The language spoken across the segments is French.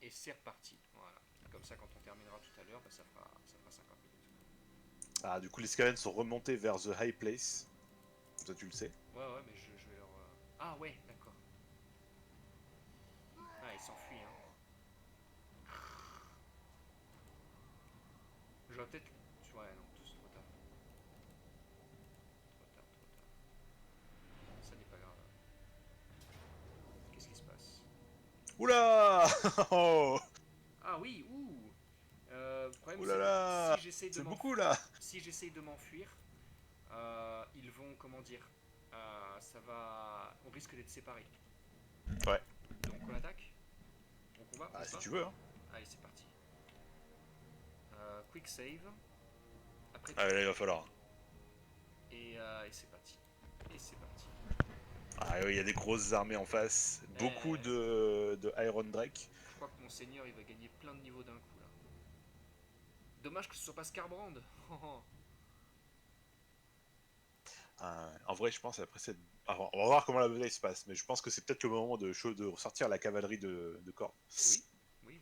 Et c'est reparti. Voilà. Comme ça, quand on terminera tout à l'heure, bah, ça fera 50 minutes. Ah, du coup, les Skaven sont remontés vers The High Place. Toi, tu le sais. Ouais, mais je vais leur. Ah, ouais, d'accord. Ah, ils s'enfuient, hein. J'aurais peut-être. Ouais, non, tout c'est trop tard. Trop tard, trop tard. Ça n'est pas grave. Qu'est-ce qui se passe? Oula. Oh. Ah oui, ouh. Le problème, Oula c'est que là. C'est beaucoup là. si j'essaye de m'enfuir, ils vont, comment dire, on risque d'être séparés. Ouais. Donc on attaque, on combat, on Ah, se si bat. tu veux, hein. Allez, c'est parti. Quick save. Après tu Ah, là, il cours va falloir. et c'est parti. Et c'est parti. Ah oui, il y a des grosses armées en face. Beaucoup Eh, de Iron Drake. je crois que mon seigneur il va gagner plein de niveaux d'un coup là. Dommage que ce soit pas Scarbrand. En vrai, je pense, après cette... Alors, on va voir comment la bataille se passe, mais je pense que c'est peut-être le moment de ressortir la cavalerie de Khorne. Oui, oui.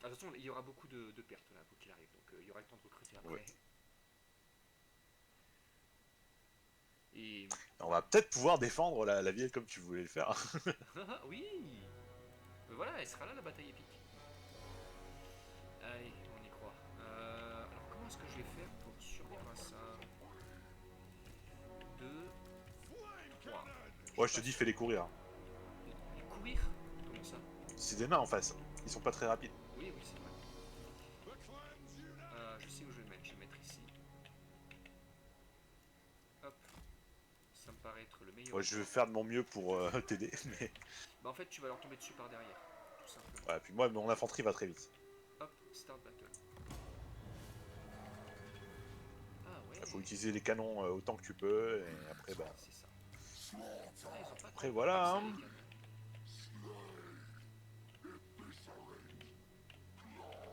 Ah, de toute façon, il y aura beaucoup de pertes là, quoi qu'il arrive. Donc il y aura le temps de recruter Ouais. après. Et. On va peut-être pouvoir défendre la ville comme tu voulais le faire. Oui. Mais voilà, elle sera là la bataille épique. Allez, on y croit. Alors comment est-ce que je vais faire pour survivre à ça? 2, 3. Je suis Ouais, je te pas dis, sûr. fais-les courir, hein. Les courir? Comment ça? C'est des nains en face. Ils sont pas très rapides. Oui, c'est vrai. Je sais où je vais le mettre. Je vais le mettre ici. Hop. Ça me paraît être le meilleur Ouais, je vais endroit. faire de mon mieux pour t'aider, mais... Bah en fait, tu vas leur tomber dessus par derrière. Tout simplement. Ouais, puis moi, mon infanterie va très vite. Hop, start battle. Ah Il faut ouais. utiliser les canons autant que tu peux, et après, bah... C'est ça. Ah, ils ont pas Après, tant que voilà, ça les hein. canons.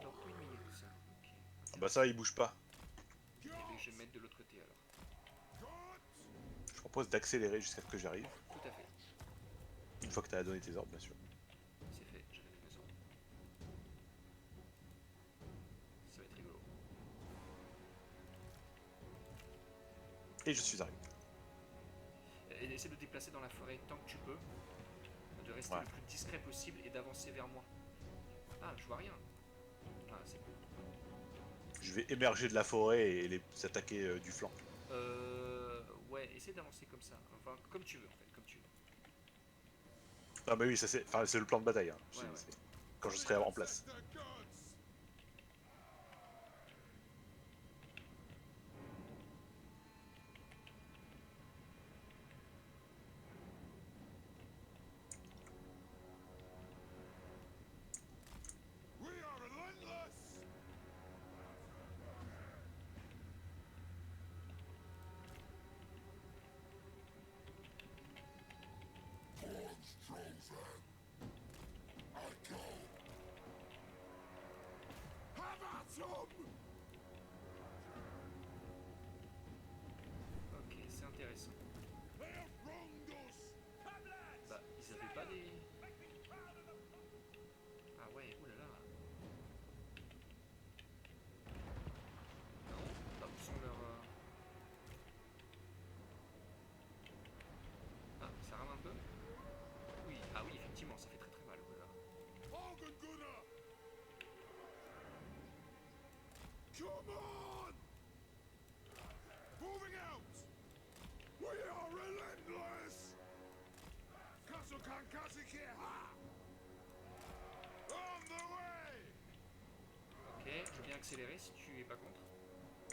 Dans une minute ça. Ok, Ah bah ça, intéressant. ils bougent pas. Et bien je vais me mettre de l'autre côté alors. Je propose d'accélérer jusqu'à ce que j'arrive. Tout à fait. Une fois que t'as donné tes ordres, bien sûr. C'est fait, je vais mes ordres. Ça va être rigolo. Et je suis arrivé. Et essaie de te déplacer dans la forêt tant que tu peux, de rester Ouais. le plus discret possible et d'avancer vers moi. Ah, je vois rien. Ah, c'est cool. Je vais émerger de la forêt et les attaquer du flanc. Ouais, essaie d'avancer comme ça. Enfin, comme tu veux en fait, comme tu veux. Ah bah oui, ça c'est... Enfin, c'est le plan de bataille, hein. Ouais, ouais. Quand je serai en place. Ok, c'est intéressant. Bah, ils avaient pas des. Ah ouais, oulala. Non, hop, sont leur. Ah, ça rame un peu. Oui, ah oui, effectivement, ça fait très très mal. Oulala. Ok, je veux bien accélérer si tu es pas contre.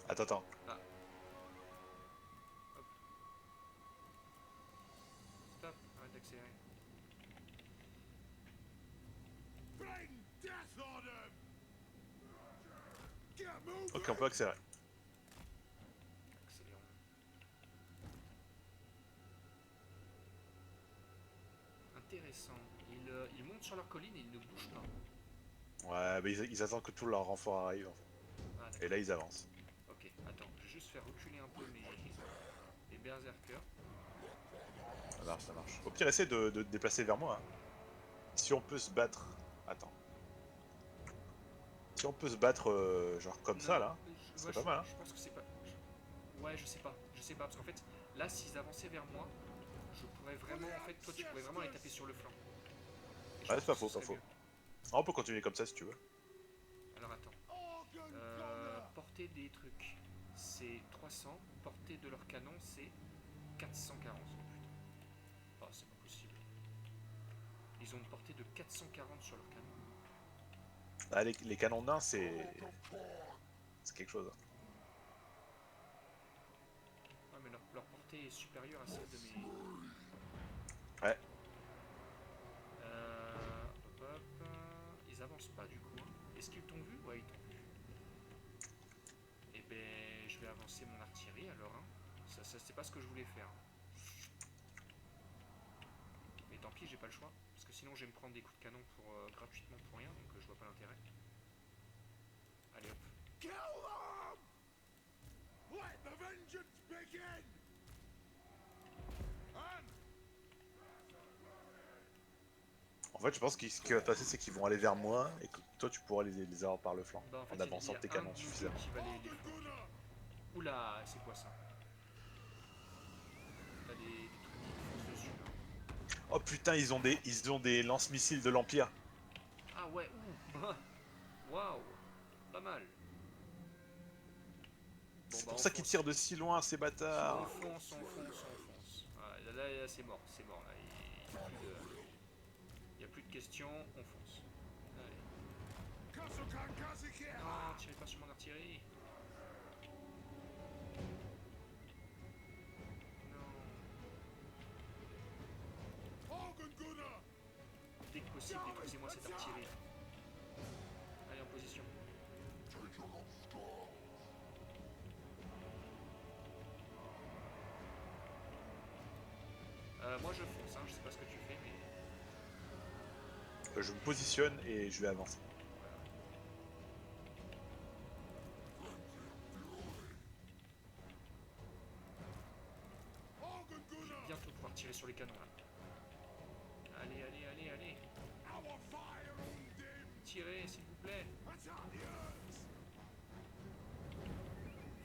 Attends. Ah, hop, stop, arrête d'accélérer. Ok, on peut accélérer. Accélérons. Intéressant. Ils montent sur leur colline et ils ne bougent pas. Ouais, mais ils attendent que tout leur renfort arrive, en fait. Ah, Et d'accord. là, ils avancent. Ok, attends, je vais juste faire reculer un peu mes berserkers. Ça marche. Au pire, essaie de te déplacer vers moi, hein. Si on peut se battre... Attends. Si on peut se battre genre comme ça là, ce serait pas mal. Hein. Je pense que c'est pas. Ouais, je sais pas. Parce qu'en fait, là, s'ils avançaient vers moi, je pourrais vraiment. En fait, toi, tu pourrais vraiment les taper sur le flanc. Et je Ouais, pense c'est pas que ce faux, pas serait faux. mieux. Ah, on peut continuer comme ça si tu veux. Alors attends. Portée des trucs, c'est 300. Portée de leur canon, c'est 440. Oh putain. Oh, c'est pas possible. Ils ont une portée de 440 sur leur canon. Ah, les canons nains, c'est quelque chose. Hein. Ouais, mais leur portée est supérieure à celle de mes. Ouais. Hop, hop. Ils avancent pas du coup. Hein. Est-ce qu'ils t'ont vu? Ouais, ils t'ont vu. Et ben, je vais avancer mon artillerie alors. Hein. Ça c'est pas ce que je voulais faire. Mais tant pis, j'ai pas le choix. Parce que sinon, je vais me prendre des coups de canon pour, gratuitement pour rien. Donc je vois pas l'intérêt. Allez hop. Kill them! Let the vengeance begin! And En fait, je pense que ce qui va se passer, c'est qu'ils vont aller vers moi et que toi, tu pourras les avoir par le flanc Bah en fait, en avançant il y a tes un canons de nous deux suffisamment. qui va les flanquer. Oula, c'est quoi ça? T'as des trucs qui te foncent dessus là. Oh putain, ils ont des lance-missiles de l'Empire. Ah ouais, ouh. Waouh. Pas mal. Bon C'est bah pour on ça qu'ils fonce. tirent de si loin, ces On bâtards. fonce, on fonce, on fonce. Ah, là, c'est mort, c'est mort. Là. Il n'y a plus de questions, on fonce. Allez. Non, tirez pas sur mon artillerie. Non. Dès que possible, détruisez-moi cette artillerie. Allez, en position. Moi je fonce, hein. Je sais pas ce que tu fais, mais. Je me positionne et je vais avancer. Je vais bientôt pouvoir tirer sur les canons là. Allez, allez, allez, allez. Tirez, s'il vous plaît.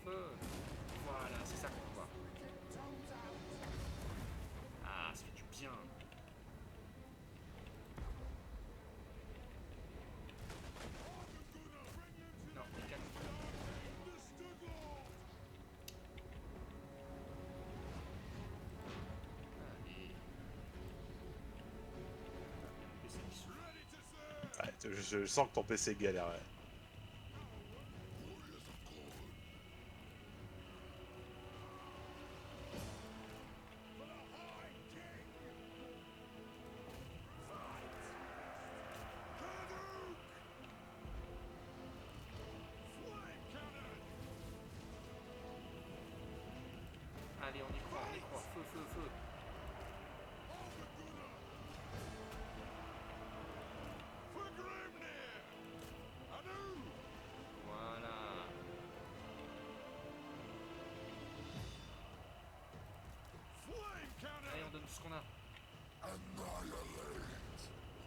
Feu. Voilà, c'est ça qu'on voit. Ah, ça fait du bien. Non, les canons. Allez. Mon PC qui souffle. Ouais, je sens que ton PC galère. Ouais. Allez, on y croit, on y croit. Feu, feu, feu. Voilà. Allez, on donne tout ce qu'on a.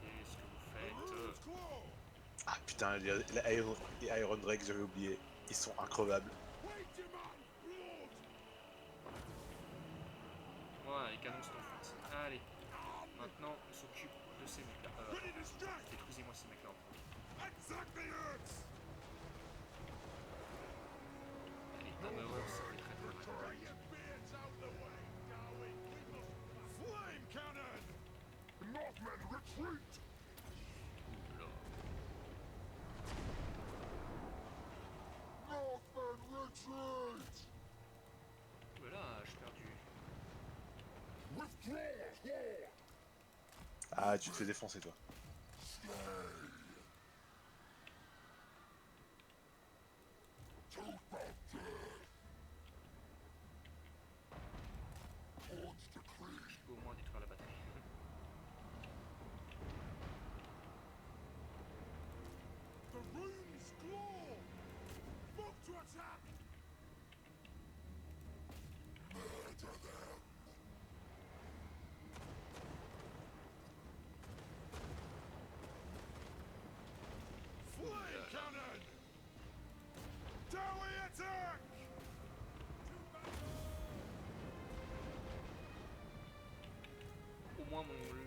Qu'est-ce que vous faites? Ah putain, les Iron Drake, j'avais oublié. Ils sont increvables. Voilà, les canons sont en fuite. Allez. Maintenant, on s'occupe de ces mecs-là. Détruisez-moi ces mecs-là en premier. Allez, Hammer, ça fait très très mal. Oula. Voilà, j'ai perdu. Ah, tu te fais défoncer, toi. Je peux au moins détruire la batterie.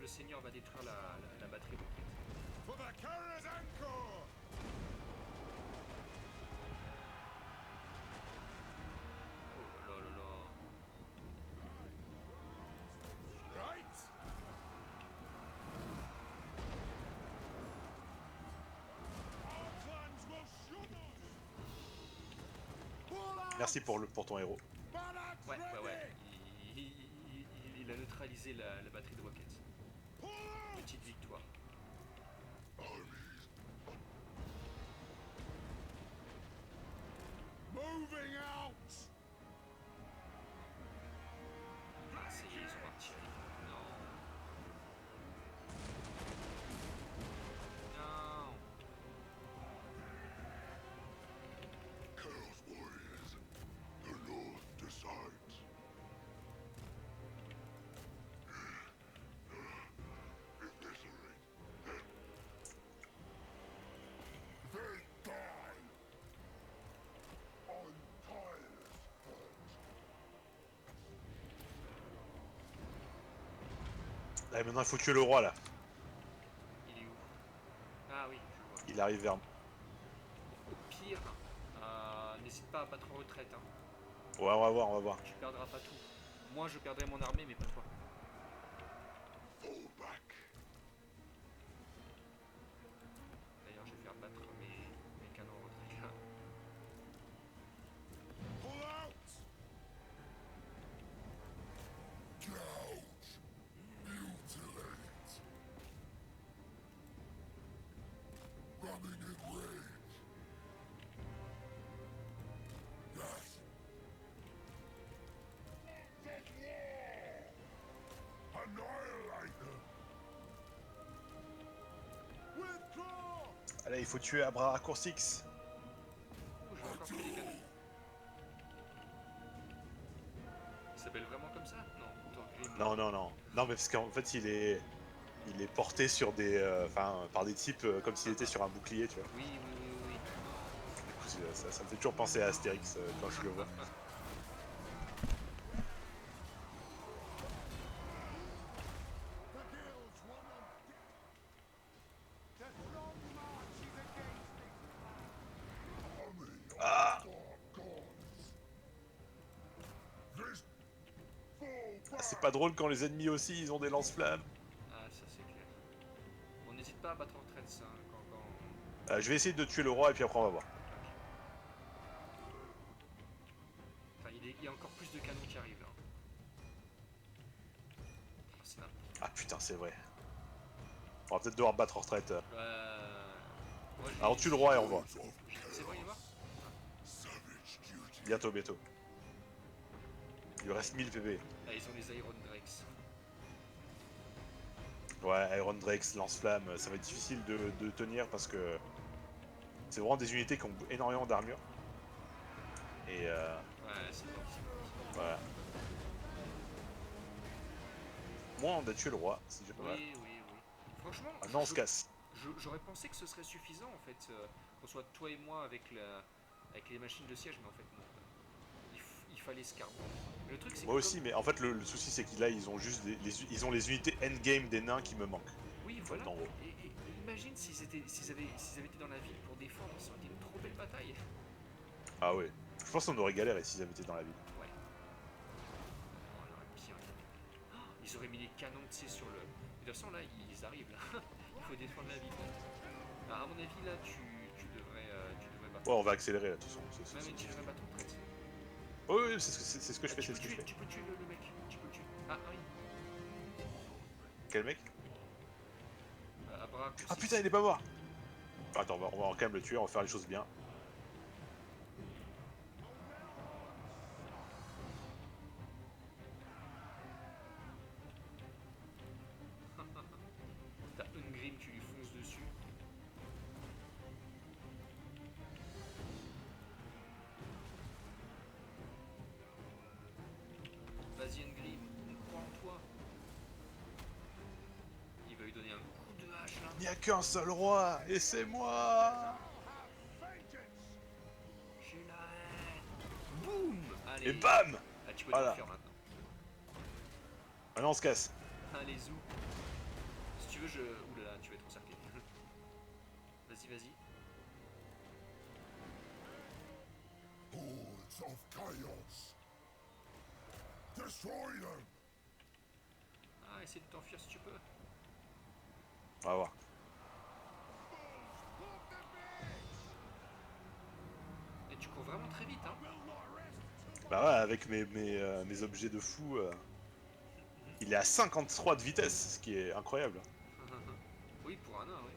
le seigneur va détruire la batterie roquette. For the carrier's anchor! Oh là là là là. Right! Our clans will shoot us! Pull out! Merci pour ton héros. Barracks Ouais, ready! ouais. Il a neutralisé la batterie de roquettes. Pull out! Petite victoire. Moving out! Ah, ça y est, ils ont artillerie. Non. Non. Chaos Warriors, the Lord decides. Eviscerate them. They die on tireless hands. Allez, maintenant il faut tuer le roi là. Il est où? Ah oui, je le vois. Il arrive vers moi. Au pire, n'hésite pas à battre en retraite. Hein. Ouais, on va voir, on va voir. Tu perdras pas tout. Moi, je perdrai mon armée, mais pas toi. Fall back. D'ailleurs, je vais faire battre mes canons en retraite. Pull out! Gouge. Mutilate. Running in rage. Yes. Set war! Annihilate them. Withdraw! Allez, il faut tuer Abra Raccourcix. Oh, j'ai encore fait les canons. Il s'appelle vraiment comme ça? Non, Thorgrim. Non, non, non. Non, mais parce qu'en fait, il est porté sur des, par des types comme s'il était sur un bouclier, tu vois. Oui, oui, oui, oui. Du coup, ça me fait toujours penser à Astérix quand je le vois. The guilds one on deck. The long march is against me. Army Ah, of gods. This fall back. c'est pas drôle quand les ennemis aussi, ils ont des lance-flammes. Ah, ça c'est clair. On n'hésite pas à battre en retraite, ça, hein, quand... Je vais essayer de tuer le roi et puis après on va voir. Enfin, il y a encore plus de canons qui arrivent. Hein. Ah, c'est n'importe Ah putain, c'est vrai. On va peut-être devoir battre en retraite. quoi. Moi, je Alors on vais- tue le roi et on voit. C'est bon, il est mort? Savage duty. Bientôt, bientôt. Il lui reste 1000 PV. Ah, ils ont les Iron Drakes. Ouais, Iron Drakes, lance-flamme, ça va être difficile de tenir parce que c'est vraiment des unités qui ont énormément d'armure. Et Ouais, c'est bon, c'est bon. voilà. Moi, on a tué le roi, c'est déjà pas mal. Oui, oui, oui. Franchement, Maintenant, on se casse. j'aurais pensé que ce serait suffisant en fait, qu'on soit toi et moi avec les machines de siège, mais en fait non. Il fallait se carrer. Le truc c'est Moi que aussi, mais en fait, le souci, c'est qu'ils là, ils ont juste ils ont les unités endgame des nains qui me manquent. oui, en fait, voilà. en gros. Et imagine s'ils avaient été dans la ville pour défendre, ça aurait été une trop belle bataille. Ah ouais. Je pense qu'on aurait galéré s'ils avaient été dans la ville. Ouais. Oh, on aurait bien gagné. Oh, ils auraient mis les canons, tu sais, sur le. De toute façon, là, ils arrivent là. Il faut défendre la ville. Ah, à mon avis, là, tu devrais battre. Ouais, on va accélérer là, de toute façon. Ouais, mais tu devrais battre en traite. Oui, oui, c'est ce que je fais, Tu c'est peux ce que je tuer, fais. tu peux tuer le mec. Tu peux le tuer. Ah, oui. Quel mec? Abra, Ah putain, il est pas mort! Attends, on va quand même le tuer, on va faire les choses bien. T'as Ungrim, tu lui fonces dessus. Vas-y Ungrim, on croit en toi. Il va lui donner un coup de hache là. Il n'y a qu'un seul roi, et c'est moi! J'ai la haine. Boum. Allez. Et bam! Ah, tu peux Voilà. tout faire maintenant. Maintenant, on se casse. Allez, zou. tu veux, je... Ouh là là, tu vas être encerclé. Vas-y, vas-y. Hordes of chaos. Destroy them. Ah, essaie de t'enfuir si tu peux. On va voir. Et tu cours vraiment très vite, hein. Bah ouais, avec mes objets de fou, il est à 53 de vitesse, ce qui est incroyable. Oui, pour un nain, oui.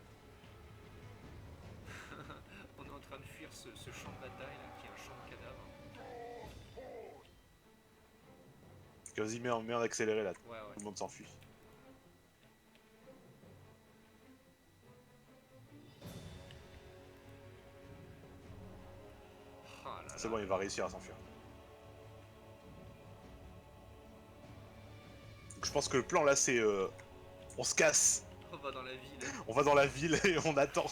On est en train de fuir ce champ de bataille là, qui est un champ de cadavres. Vas-y, mets en accéléré là, Ouais, tout ouais. le monde s'enfuit. Ah là C'est là. bon, il va réussir à s'enfuir. Donc je pense que le plan là c'est on se casse, On va dans la ville. on va dans la ville et on attend.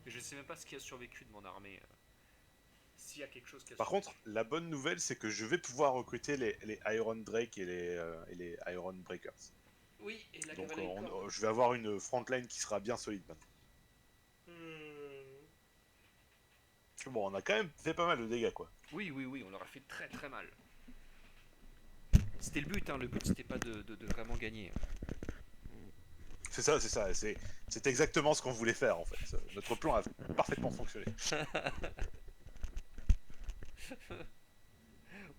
Mais je sais même pas ce qui a survécu de mon armée. S'il y a quelque chose qui a Par survécu. contre, la bonne nouvelle c'est que je vais pouvoir recruter les Iron Drake et les Iron Breakers. Oui, et la Donc cavalerie corps. je vais avoir une frontline qui sera bien solide maintenant. Bon, on a quand même fait pas mal de dégâts quoi. Oui, oui, oui, on leur a fait très très mal. C'était le but, hein. Le but c'était pas de vraiment gagner. C'est ça, c'est exactement ce qu'on voulait faire en fait. Notre plan a parfaitement fonctionné.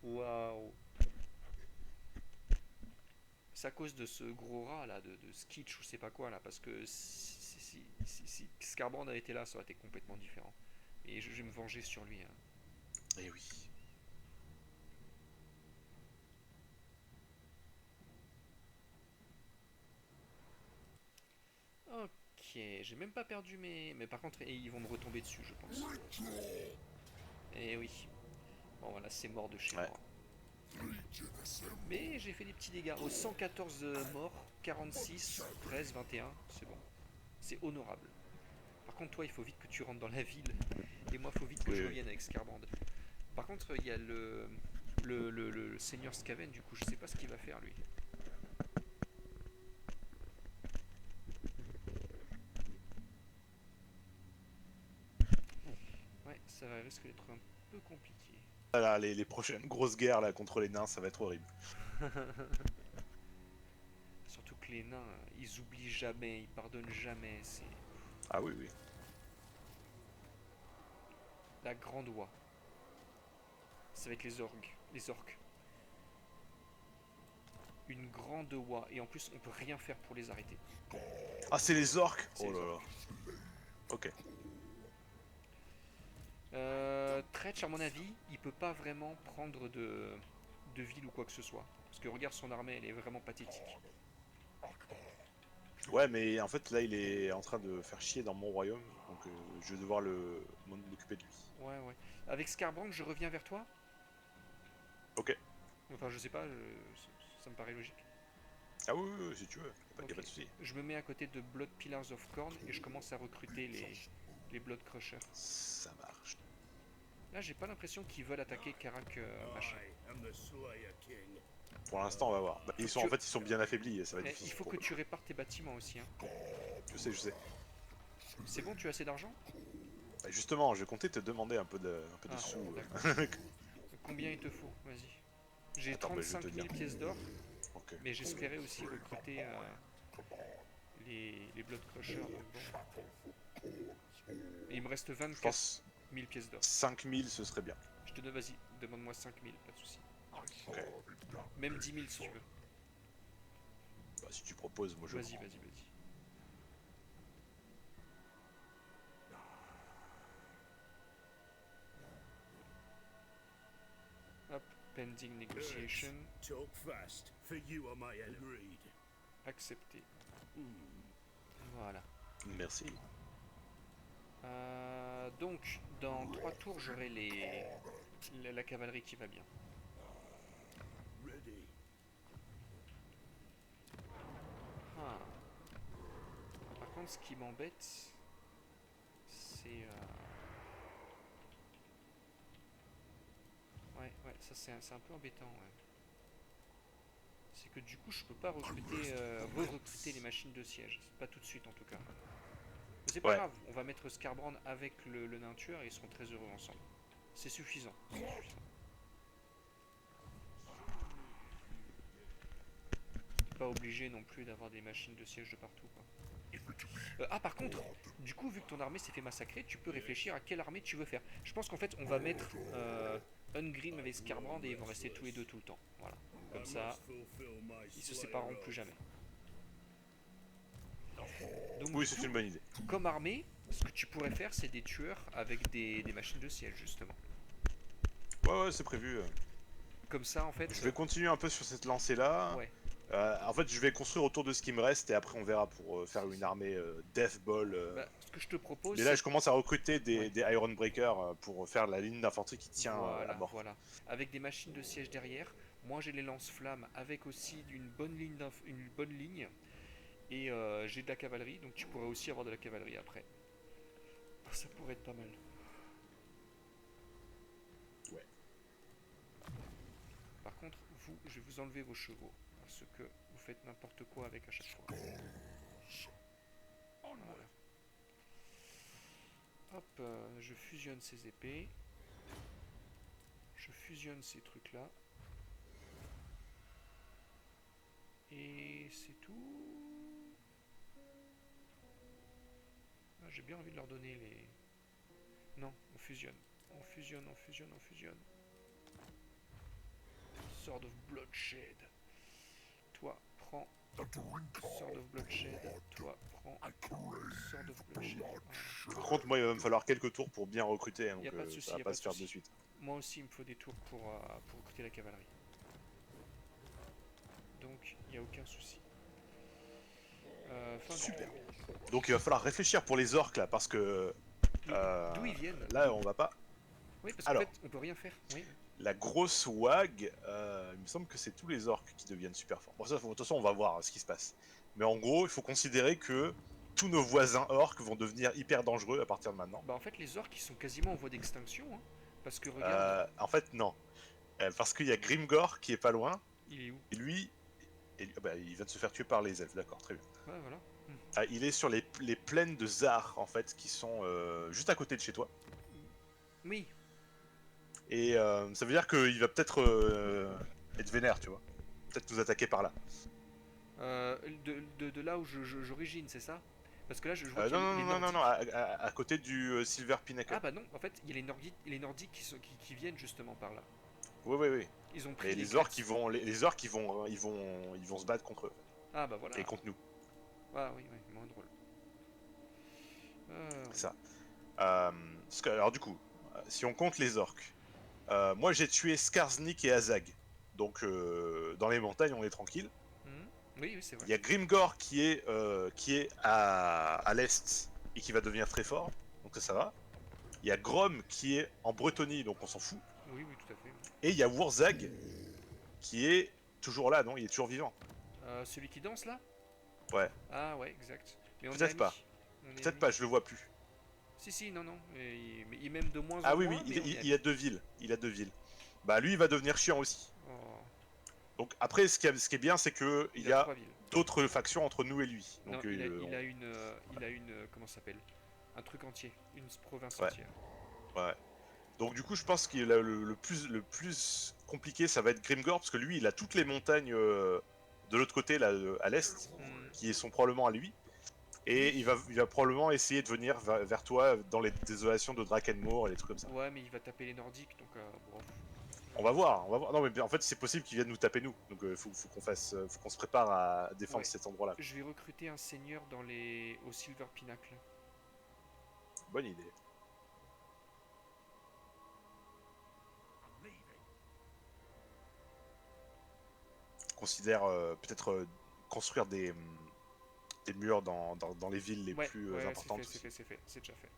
Waouh. C'est à cause de ce gros rat là, de Skitch ou je sais pas quoi là, parce que si Scarbrand avait été là, ça aurait été complètement différent. Et je vais me venger sur lui. Hein. Eh oui. Ok, j'ai même pas perdu mes... Mais par contre, ils vont me retomber dessus, je pense. Eh oui. Bon voilà, c'est mort de chez Ouais. moi. Mais j'ai fait des petits dégâts. Aux 114 morts, 46, 13, 21, c'est bon. C'est honorable. Par contre, toi, il faut vite que tu rentres dans la ville. Et moi, il faut vite que Oui, je oui. revienne avec Scarbrand. Par contre, il y a le seigneur Skaven, du coup, je sais pas ce qu'il va faire, lui. Ouais, ça risque d'être un peu compliqué. Voilà, les prochaines grosses guerres là contre les nains, ça va être horrible. Surtout que les nains, ils oublient jamais, ils pardonnent jamais. C'est Ah oui, oui. la grande oie. C'est avec les orques. Les orques. Une grande oie. Et en plus, on peut rien faire pour les arrêter. Ah, c'est les orques. C'est Oh les là là. orques. Ok. Tretch, à mon avis, il peut pas vraiment prendre de ville ou quoi que ce soit. Parce que regarde son armée, elle est vraiment pathétique. Ouais, mais en fait là, il est en train de faire chier dans mon royaume, donc je vais devoir m'occuper de lui. Ouais, ouais. Avec Scarbrand, je reviens vers toi. Ok. Enfin, je sais pas, ça me paraît logique. Ah oui, oui, oui, si tu veux. Y a Ok. pas de souci. Je me mets à côté de Blood Pillars of Corn et je commence à recruter les Blood Crushers. Ça marche. Là, j'ai pas l'impression qu'ils veulent attaquer Karak machin. Pour l'instant, on va voir. Bah, en fait, ils sont bien affaiblis et ça va être Mais il difficile faut pour que eux. tu répares tes bâtiments aussi. Hein. Je sais, je sais. C'est bon, tu as assez d'argent? Bah, justement, je comptais te demander un peu de Ah, sous. d'accord. Combien il te faut? Vas-y. J'ai Attends, bah, je vais te 35 000 dire. pièces d'or, Ok. mais j'espérais aussi recruter les Blood Crushers. Donc bon. Et il me reste Je 24 pense 000 pièces d'or. 5000 ce serait bien. Je te donne, vas-y, demande-moi 5 000, pas de soucis. Ok. Même 10 000 si tu veux. Bah, si tu proposes, moi je Vas-y, prends. vas-y, vas-y. Hop, pending negotiation. Talk fast, for you are my enemy. Agreed. Accepté. Voilà. Merci. Donc, dans 3 tours, j'aurai la cavalerie qui va bien. Ready. Ah. Par contre, ce qui m'embête, c'est... Ouais, ça c'est un peu embêtant, ouais. C'est que du coup je peux pas recruter, re-recruter les machines de siège. Pas tout de suite en tout cas. Mais c'est pas Ouais. grave, on va mettre Scarbrand avec le nain tueur et ils seront très heureux ensemble. C'est suffisant. C'est suffisant. Pas obligé non plus d'avoir des machines de siège de partout, quoi. Ah par contre, du coup vu que ton armée s'est fait massacrer, tu peux réfléchir à quelle armée tu veux faire. Je pense qu'en fait on va mettre Ungrim avec Scarbrand et ils vont rester tous les deux tout le temps. Voilà. Comme ça, ils se sépareront plus jamais. Donc Oui, du c'est coup, une bonne idée. comme armée, ce que tu pourrais faire c'est des tueurs avec des machines de siège justement. Ouais, c'est prévu. Comme ça en fait, Je vais continuer un peu sur cette lancée-là. ouais. En fait, je vais construire autour de ce qui me reste et après on verra pour faire une armée Death Ball. Bah, ce que je te propose Mais là, c'est... je commence à recruter Ouais. des Iron Breaker pour faire la ligne d'infanterie qui tient à Voilà, mort. voilà. Avec des machines de siège derrière. Moi j'ai les lance-flammes avec aussi une bonne ligne, une bonne ligne. Et j'ai de la cavalerie, donc tu pourrais aussi avoir de la cavalerie après. Ça pourrait être pas mal. Ouais. Par contre, vous, je vais vous enlever vos chevaux. Parce que vous faites n'importe quoi avec à chaque fois. Voilà. Hop, je fusionne ces épées. Je fusionne ces trucs là. Et c'est tout. Ah, j'ai bien envie de leur donner les... Non, on fusionne. On fusionne, on fusionne, on fusionne. Sword of Bloodshed. Toi, prends Sword of Bloodshed. Toi, prends Sword of Bloodshed. Voilà. Par contre, moi, il va me falloir quelques tours pour bien recruter, hein, Y a donc pas de souci, ça va y a pas pas se de faire souci. de suite. Moi aussi, il me faut des tours pour recruter la cavalerie. Donc, il n'y a aucun souci. Fin du Super. tour. Donc il va falloir réfléchir pour les orques là, parce que D'où ils viennent? là, on va pas. Oui, parce qu'en Alors, fait, on peut rien faire. Oui. la grosse wag, il me semble que c'est tous les orques qui deviennent super forts. Bon, ça, de toute façon, on va voir ce qui se passe. Mais en gros, il faut considérer que tous nos voisins orques vont devenir hyper dangereux à partir de maintenant. Bah, en fait, les orques, ils sont quasiment en voie d'extinction. Hein, parce que regarde, En fait, non. Parce qu'il y a Grimgor qui est pas loin, il est où? et lui, bah, il vient de se faire tuer par les elfes, d'accord, très bien. Ouais, voilà. Il est sur les plaines de Zar, en fait, qui sont juste à côté de chez toi. Oui. Et ça veut dire qu'il va peut-être être vénère, tu vois. Peut-être nous attaquer par là. De là où j'origine, c'est ça? Parce que là, je vois qu'il y Non, a non, les non, non, Nordiques. non, à côté du Silver Pinnacle. Ah bah non, en fait, il y a les Nordiques qui viennent justement par là. Oui, oui, oui. Ils ont pris Mais les les orques, crêtes. les orques, ils vont se battre contre eux. Ah bah voilà. Et contre nous. Ah oui, oui, moins drôle. C'est ça. Alors du coup, si on compte les orques, moi j'ai tué Skarsnik et Azag. Donc dans les montagnes, on est tranquille. Oui, oui, c'est vrai. Il y a Grimgor qui est à l'est et qui va devenir très fort. Donc ça va. Il y a Grom qui est en Bretonie, donc on s'en fout. Oui, oui, tout à fait. Et il y a Wurzag qui est toujours là, non? Il est toujours vivant. Celui qui danse là? Ouais. Ah ouais, exact. Mais on est Peut-être amis. pas. On est Peut-être amis. pas, je le vois plus. Si, non, non. Mais il m'aime de moins Ah en oui, moins. oui, Mais on est il a amis. 2 villes. Il a 2 villes. Bah lui, il va devenir chiant aussi. Oh, Donc après, ce qui est bien, c'est que il il y a a 3 villes. d'autres factions entre nous et lui. Non, Donc il a une, comment ça s'appelle? Un truc entier, une province ouais, entière. ouais. Donc du coup, je pense que le plus compliqué, ça va être Grimgor, parce que lui, il a toutes les montagnes de l'autre côté, là, à l'est, qui sont probablement à lui. Et il va probablement essayer de venir vers toi dans les désolations de Drakenmoor et des trucs comme ça. Ouais, mais il va taper les Nordiques, donc bon. On va voir, on va voir. Non, mais en fait, c'est possible qu'il vienne nous taper nous. Donc faut qu'on se prépare à défendre Ouais. cet endroit-là. Je vais recruter un seigneur au Silver Pinnacle. Bonne idée. Considère peut-être construire des murs dans les villes les Ouais, plus ouais, importantes. c'est fait, c'est déjà fait.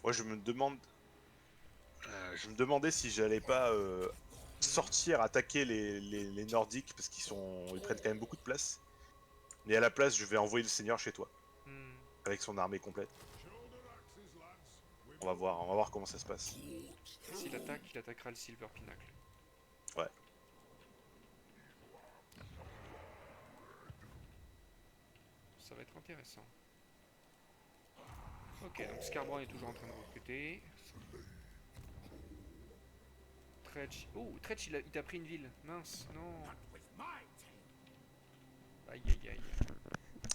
Moi, je me demandais si j'allais pas sortir, attaquer les Nordiques parce ils prennent quand même beaucoup de place. Mais à la place, je vais envoyer le Seigneur chez toi avec son armée complète. On va voir comment ça se passe. S'il attaque, il attaquera le Silver Pinnacle. Ouais. ça va être intéressant. Ok, donc Scarbrand est toujours en train de recruter. Tretch. Oh, Tretch, il t'a pris une ville. Mince, non. Aïe aïe aïe.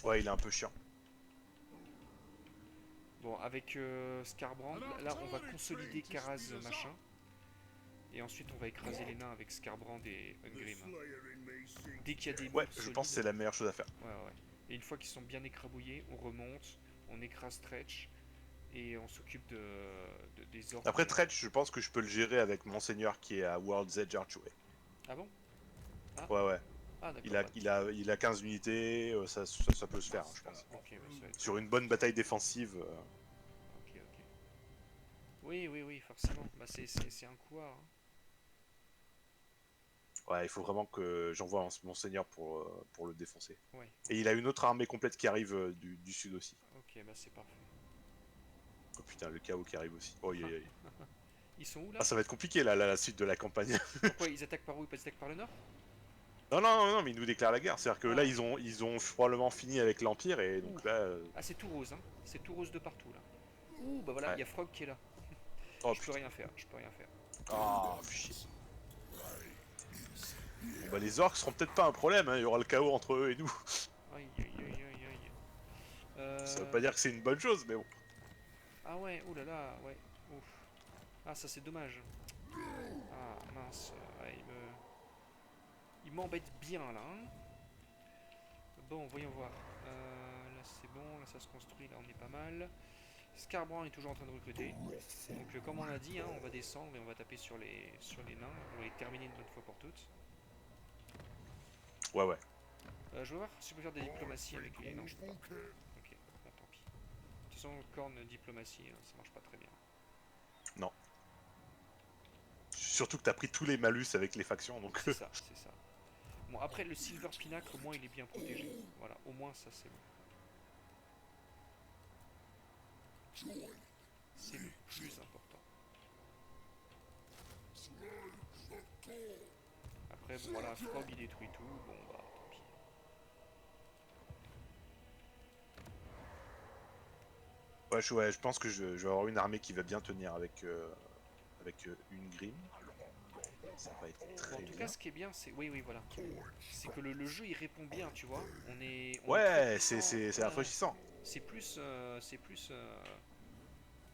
Ouais, il est un peu chiant. Bon, avec Scarbrand, là on va consolider Karaz machin. Et ensuite on va écraser les nains avec Scarbrand et Ungrim. Dès qu'il y a des Ouais, murs je solides. pense que c'est la meilleure chose à faire. Ouais, ouais. Et une fois qu'ils sont bien écrabouillés, on remonte, on écrase Tretch et on s'occupe des ordres. Après Tretch, je pense que je peux le gérer avec Monseigneur qui est à World's Edge Archway. Ah bon? Ah, Ouais, ouais. ah d'accord. Il a 15 unités, ça peut se faire, hein, je pense. Ok, bah, ça va être... Sur une bonne bataille défensive. Ok, ok. Oui, oui, oui, forcément. Bah, c'est un couard. Hein. Ouais, il faut vraiment que j'envoie Monseigneur pour le défoncer. Ouais. Et il a une autre armée complète qui arrive du sud aussi. Ok, bah c'est parfait. Oh putain, le chaos qui arrive aussi. Oh, aïe, aïe, aïe. Ils sont où là? Ah, ça va être compliqué là, la suite de la campagne. Pourquoi ils attaquent par où? Ils attaquent par le nord? Non, non, non, non, mais ils nous déclarent la guerre. C'est-à-dire que là, Ah. ils ont probablement fini avec l'Empire et donc Ouh. là. Ah, c'est tout rose, hein. C'est tout rose de partout là. Ouh, bah voilà, il Ouais. y a Frog qui est là. Oh Je peux putain. rien faire, je peux rien faire. Ah, chier. Bon, bah, les orques seront peut-être pas un problème, hein. Il y aura le chaos entre eux et nous. Aïe, aïe, aïe, aïe, aïe. Ça veut pas dire que c'est une bonne chose, mais bon. Ah ouais, oh là là, ouais. Ouf. Ah, ça c'est dommage. Ah, mince. Ouais, il m'embête bien là. Hein. Bon, voyons voir. Là c'est bon, là ça se construit, là on est pas mal. Scarbrand est toujours en train de recruter. Donc comme on a dit, hein, on va descendre et on va taper sur les nains. On va les terminer une bonne fois pour toutes. Ouais, ouais. Je vais voir si je peux faire des diplomaties avec les... Non, je peux pas. Ok, bah, tant pis. De toute façon, corne diplomatie, hein, ça marche pas très bien. Non. Surtout que t'as pris tous les malus avec les factions, donc. C'est ça, c'est ça. Bon, après, le Silver Pinacle, au moins, il est bien protégé. Voilà, au moins, ça, c'est bon. C'est le plus important. Après, bon, voilà, Frog, il détruit tout. Bon, bah, tant pis. Ouais, je pense que je vais avoir une armée qui va bien tenir avec une Grim. Ça va être Bon, très en tout bien. cas, ce qui est bien, c'est... Oui, oui, voilà. C'est que le jeu, il répond bien, tu vois. On est Ouais, très c'est content. Ouais. rafraîchissant. C'est plus...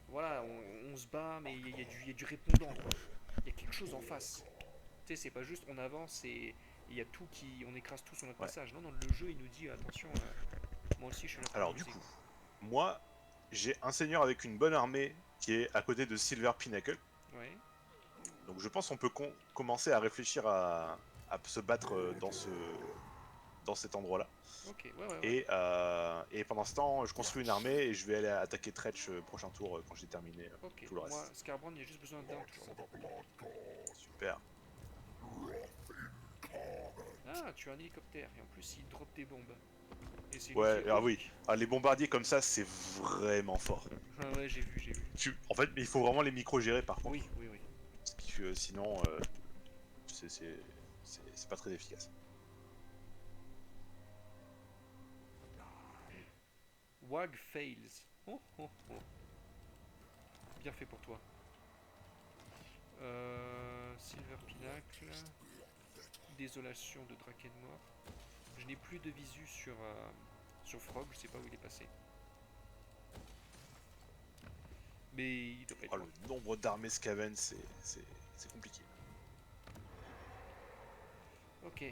voilà, on se bat, mais il y a du répondant, quoi. Il y a quelque chose en face. Tu sais, c'est pas juste on avance et il y a tout qui... On écrase tout sur notre Ouais. passage. Non, non, le jeu, il nous dit, attention, moi aussi, je suis là pour Alors vous du aider. coup, moi, j'ai un seigneur avec une bonne armée qui est à côté de Silver Pinnacle. Ouais, Donc je pense qu'on peut commencer à réfléchir à se battre dans cet endroit-là. ok, ouais, ouais, ouais. Et pendant ce temps, je construis une armée et je vais aller attaquer Tretch prochain tour quand j'ai terminé Ok, tout le moi, reste. Scarbrand, il y a juste besoin d'un tour. Super. Ah, tu as un hélicoptère, et en plus, il drop des bombes. Et c'est Ouais, inutile. ah oui. Ah, les bombardiers comme ça, c'est vraiment fort. Ah ouais, j'ai vu, j'ai vu. En fait, il faut vraiment les micro-gérer par contre. Oui, oui, oui. Parce que, sinon, c'est pas très efficace. Wag fails. Oh, oh, oh. Bien fait pour toi. Silver Pinacle. Désolation de Drakenmore. Je n'ai plus de visu sur Frog, je sais pas où il est passé. Mais il doit pas être Oh, loin. le nombre d'armées Skaven, c'est compliqué. Ok,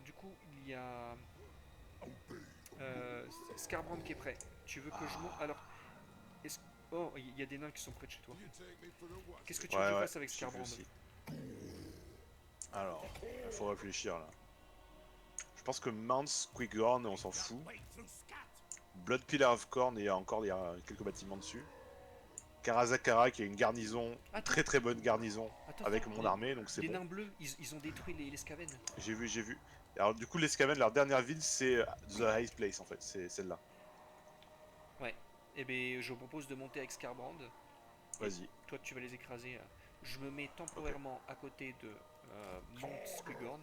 du coup, il y a Scarbrand qui est prêt. Tu veux que je monte? Alors, est-ce... Oh, il y a des nains qui sont près de chez toi. Qu'est-ce que tu veux que je Ouais, fasse avec j'ai vu Scarbrand? aussi. Alors, il faut réfléchir là. Je pense que Mount Squigorn, on s'en fout. Blood Pillar of Corn, il y a quelques bâtiments dessus. Karazakara qui a une garnison, Attends. très très bonne garnison Attends, avec attends, mon armée, donc c'est les bon. nains bleus, ils ont détruit les Skaven. J'ai vu, j'ai vu. Alors du coup les Skaven, leur dernière ville c'est The High Place en fait, c'est celle-là. Ouais. Eh bien, je vous propose de monter avec Scarbrand. Vas-y. Toi, tu vas les écraser. Je me mets temporairement à côté de monte Squigorn.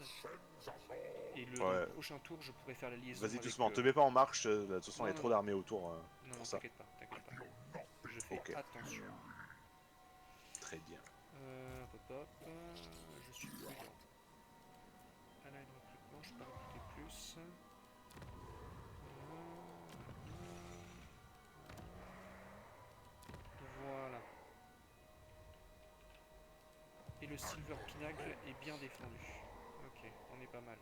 Et dans Ouais. le prochain tour, je pourrais faire la liaison. Vas-y avec, doucement, te mets pas en marche, de toute façon il y a non, trop non. d'armées autour Non, pour ça. t'inquiète pas, t'inquiète pas. Je fais Ok. attention. Très bien. Hop, hop, je suis prudent. À la recrutement, je peux pas recruter plus. Voilà. Et le Silver Pinacle est bien défendu. Ok, on est pas mal.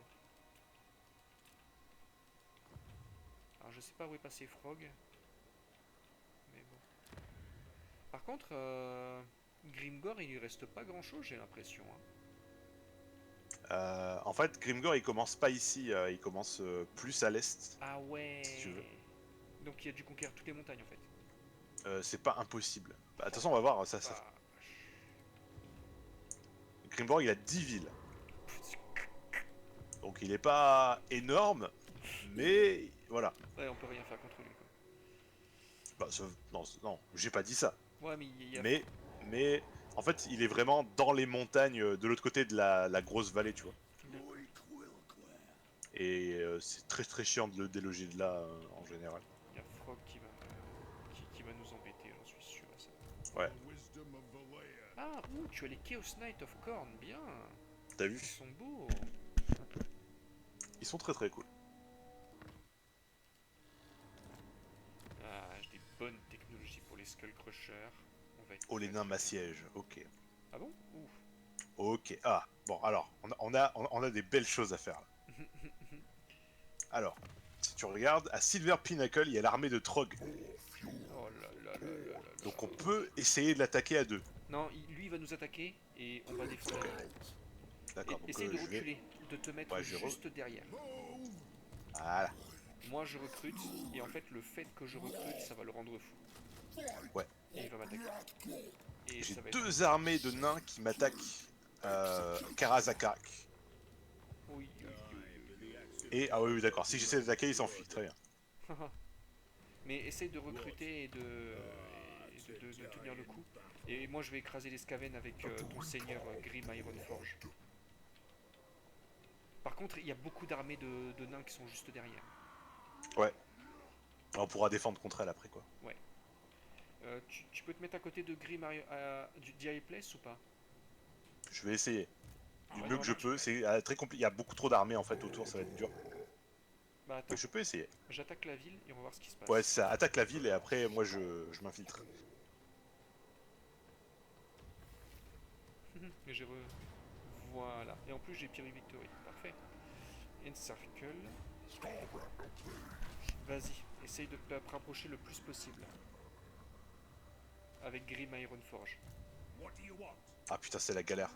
Alors je sais pas où est passé Frog. Mais bon. Par contre, Grimgor, il lui reste pas grand chose, j'ai l'impression. Hein. En fait, Grimgor il commence pas ici, il commence plus à l'est, Ah ouais. si tu veux. Donc il a dû conquérir toutes les montagnes en fait. C'est pas impossible. Bah, de toute façon, on va voir. Ah. Grimgor il a 10 villes. Donc il est pas énorme, mais voilà. Ouais, on peut rien faire contre lui quoi. Bah, non, non, j'ai pas dit ça. Ouais, mais il y a... Mais en fait, il est vraiment dans les montagnes de l'autre côté de la grosse vallée, tu vois. Et c'est très très chiant de le déloger de là en général. Il y a Frog qui va nous embêter, j'en suis sûr à ça. Ouais, Ah, ouh, tu as les Chaos Knight of Korn, bien. t'as vu? Ils sont beaux. Ils sont très très cool. Ah, j'ai des bonnes technologies pour les Skull Crushers. On va être Oh, les très, nains très m'assiègent, ok. bien. Ah bon? Ouf. Ok, ah, bon alors, on a des belles choses à faire là. Alors, si tu regardes, à Silver Pinnacle, il y a l'armée de Trog. Oh là là là là là Donc là. on peut essayer de l'attaquer à deux. Non, lui il va nous attaquer et on va défendre la ville. D'accord, donc Essaye de je vais... reculer, de te mettre Ouais, juste derrière. Voilà, Moi je recrute et en fait le fait que je recrute ça va le rendre fou. ouais. Et il va m'attaquer. Et J'ai ça va être... deux armées de nains qui m'attaquent Karazakak. Oui, oui, oui, oui. Et, ah oui, oui d'accord, si j'essaie d'attaquer, il s'enfuit, très bien. Mais essaye de recruter et de tenir le coup. Et moi je vais écraser les Skaven avec ton seigneur Grim Ironforge. Par contre, il y a beaucoup d'armées de nains qui sont juste derrière. Ouais. On pourra défendre contre elle après, quoi. Ouais. Tu peux te mettre à côté de Grim du DI Place ou pas? Je vais essayer. Du Ouais, mieux non, que je peux, c'est très compliqué. Il y a beaucoup trop d'armées en fait autour, ça va être dur. Bah attends, Mais je peux essayer. j'attaque la ville et on va voir ce qui se passe. Ouais, ça attaque la ville et après, moi je m'infiltre. Mais j'ai re... Voilà. Et en plus j'ai Pyrrhic Victory. Parfait. Encircle. Vas-y, essaye de te rapprocher le plus possible. Avec Grim Ironforge. Ah putain, c'est la galère.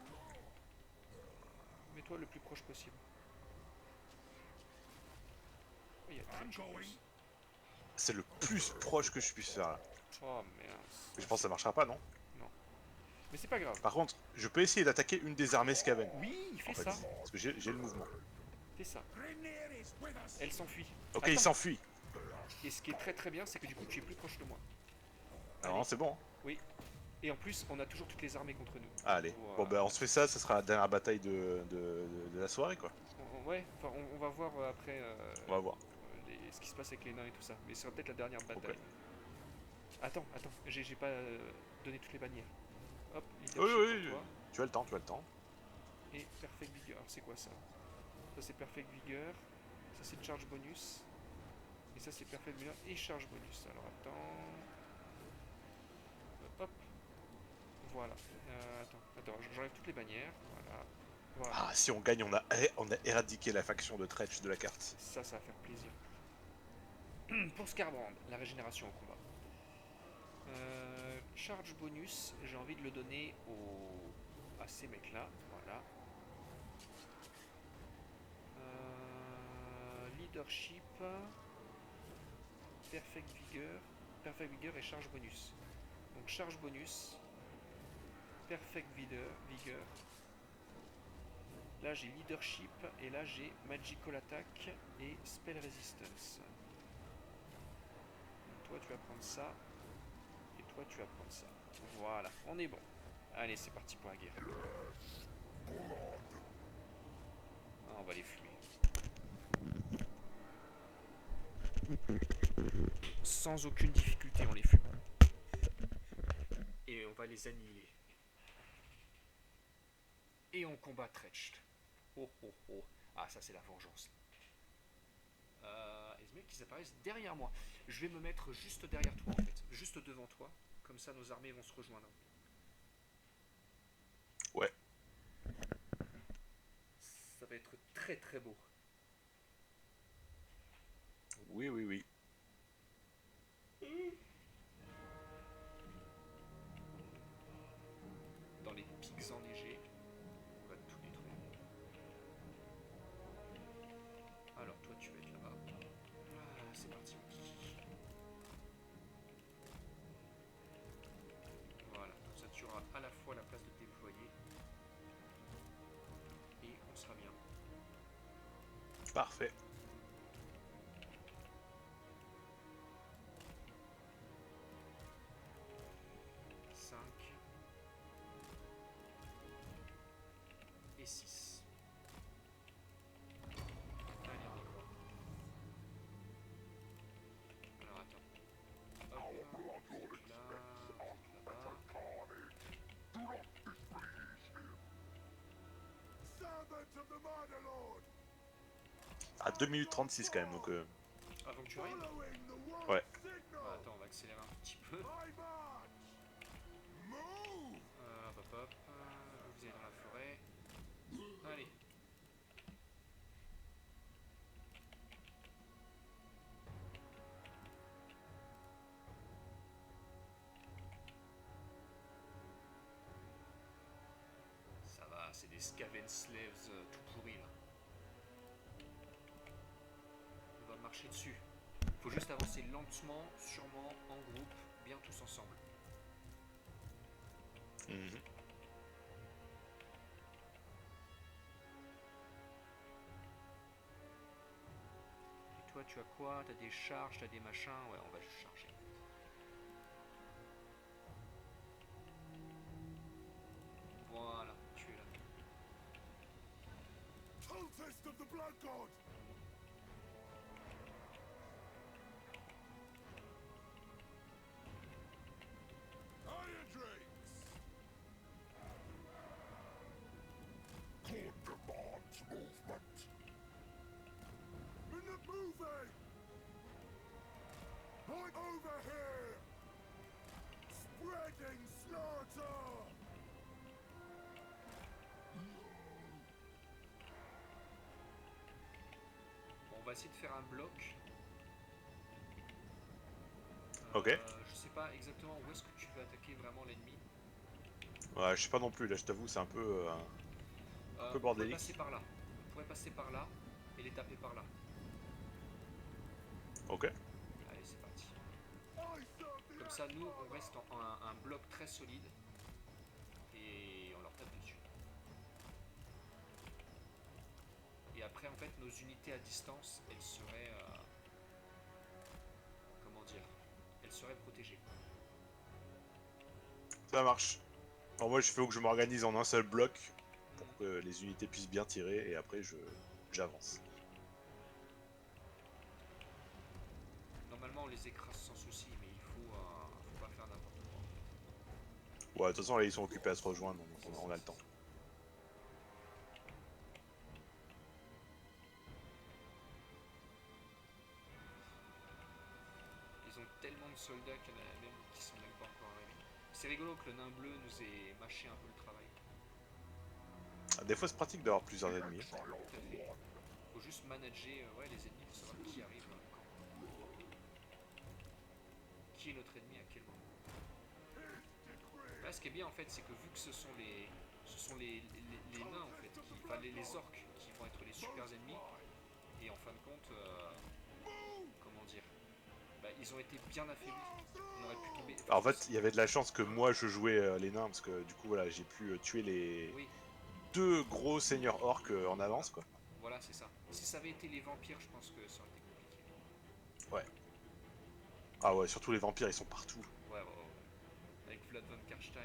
Mets-toi le plus proche possible. Oh, il y a Trench en plus. C'est le plus proche que je puisse faire là. Oh mince. Mais je pense que ça marchera pas, non? Non. Mais c'est pas grave. Par contre, je peux essayer d'attaquer une des armées Skaven. Oui, fais En fait, ça. parce que j'ai le mouvement. Fais ça. Elle s'enfuit. Ok, Attends. il s'enfuit. Et ce qui est très très bien, c'est que du coup tu es plus proche de moi. Non, c'est bon. Hein. Oui. Et en plus, on a toujours toutes les armées contre nous. Allez. Voilà. Bon, bah on se fait ça, ça sera la dernière bataille de la soirée, quoi. Ouais, enfin on va voir après On va voir. ce qui se passe avec les nains et tout ça. Mais ce sera peut-être la dernière bataille. Attends, j'ai pas donné toutes les bannières. Hop, leadership Oui, pour toi. tu as le temps, tu as le temps. Et Perfect Vigor. Alors c'est quoi ça? Ça c'est Perfect Vigor. Ça c'est Charge Bonus. Et ça c'est Perfect Vigor et Charge Bonus. Alors attends. Hop. Voilà. Attends, j'enlève toutes les bannières. Voilà. Ah, si on gagne, on a éradiqué la faction de Tretch de la carte. Ça va faire plaisir. Pour Scarbrand, la régénération au combat. Charge bonus, j'ai envie de le donner à ces mecs là, voilà. Leadership, Perfect Vigor et charge bonus. Donc charge bonus, Perfect Vigor. Là j'ai Leadership et là j'ai Magical Attack et Spell Resistance. Donc, toi tu vas prendre ça. Et toi tu vas prendre ça. Voilà, on est bon. Allez, c'est parti pour la guerre. on va les fumer. Sans aucune difficulté, on les fume. Et on va les annihiler. Et on combat Tretcht. Oh oh oh. Ah, ça c'est la vengeance. Et ce mec, ils apparaissent derrière moi. Je vais me mettre juste derrière toi en fait. Juste devant toi. Comme ça, nos armées vont se rejoindre. Ouais. Ça va être très très beau. Oui, oui, oui. Dans les pics enneigés, on va tout détruire. Alors toi tu vas être là-bas. Ah, c'est parti. Voilà, comme ça tu auras à la fois la place de te déployer et on sera bien. Parfait. Et 6. Allez, on y croit. Alors attends. Hop, là, là-bas. À 2 minutes 36 quand même, donc... Avant que tu arrives. Ouais. Attends, on va accélérer un petit peu. Hop, hop, hop. Vous êtes dans la forêt. Allez. Ça va, c'est des Skaven Slaves tout pourris là. On va marcher dessus. Faut juste avancer lentement, sûrement, en groupe, bien tous ensemble. Mhm. Et toi, tu as quoi? T'as des charges, t'as des machins? Ouais, on va juste charger. Voilà, tu es là. Cultist of the Blood God! Iron Drakes! Court demands movement. Minute moving! Point over here! Spreading slaughter! Bon, on va essayer de faire un bloc. Ok. Je sais pas exactement où est-ce que tu veux attaquer vraiment l'ennemi. Ouais, je sais pas non plus, là je t'avoue, c'est un peu peu On pourrait bordélique. passer par là. On pourrait passer par là et les taper par là. Ok. Allez, c'est parti. Comme ça, nous, on reste en un bloc très solide et on leur tape dessus. Et après, en fait, nos unités à distance, elles seraient... comment dire? Elles seraient protégées. Ça marche. Alors moi, il faut que je m'organise en un seul bloc pour que les unités puissent bien tirer et après j'avance. Normalement, on les écrase sans souci, mais il faut pas faire n'importe quoi. En fait. Ouais, de toute façon, là, ils sont occupés à se rejoindre, donc on a le temps. Ils ont tellement de soldats qu'il y en a même qui sont même pas encore arrivés. C'est rigolo que le nain bleu nous ait mâché un peu le travail. Ah, des fois, c'est pratique d'avoir plusieurs ennemis. Tout à fait. Faut juste manager ouais, les ennemis, faut savoir qui arrive quand. Qui est notre ennemi à quel moment. Là, ce qui est bien en fait, c'est que vu que ce sont les nains en fait, enfin les orques qui vont être les super ennemis, et en fin de compte, comment dire, bah, ils ont été bien affaiblis. On aurait pu tomber. Alors, en fait, il y avait de la chance que moi je jouais les nains parce que du coup, voilà, j'ai pu tuer les Oui, deux gros seigneurs orques en avance, quoi. voilà, c'est ça. Si ça avait été les vampires, je pense que ça aurait été compliqué. Ouais. Ah ouais, surtout les vampires, ils sont partout. Ouais. Avec Vlad von Karstein.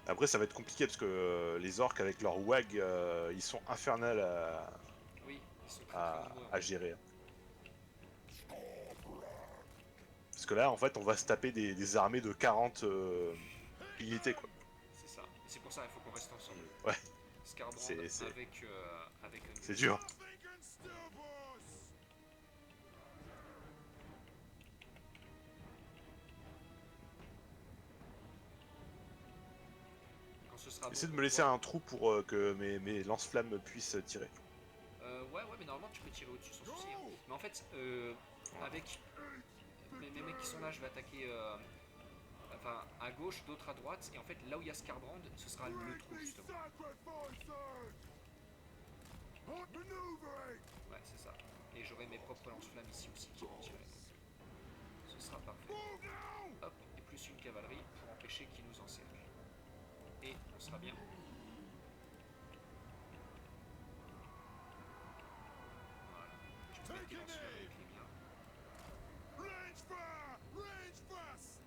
Après, ça va être compliqué parce que les orques avec leur wag, ils sont infernales Oui, ils sont très très nombreux. à gérer. Parce que là, en fait, on va se taper des armées de 40 unités, quoi. C'est ça. Et c'est pour ça qu'il faut qu'on reste ensemble. Ouais, Scarbrand c'est avec Ungrim. c'est dur. Nothing can stop us! Quand ce sera Essaie bon de me pour laisser toi. un trou pour que mes lance-flammes puissent tirer. Ouais, mais normalement tu peux tirer au-dessus sans souci. Hein. Mais en fait, avec mes mecs qui sont là, je vais attaquer enfin à gauche, d'autres à droite. Et en fait, là où il y a Scarbrand, ce sera le trou justement. Ouais, c'est ça. Et j'aurai mes propres lance-flammes ici aussi qui vont tirer. Donc, ce sera parfait. Hop, et plus une cavalerie pour empêcher qu'ils nous encerclent. Et on sera bien. Voilà. Je me mets des lance-flammes avec les miens. Range fire! Range fast!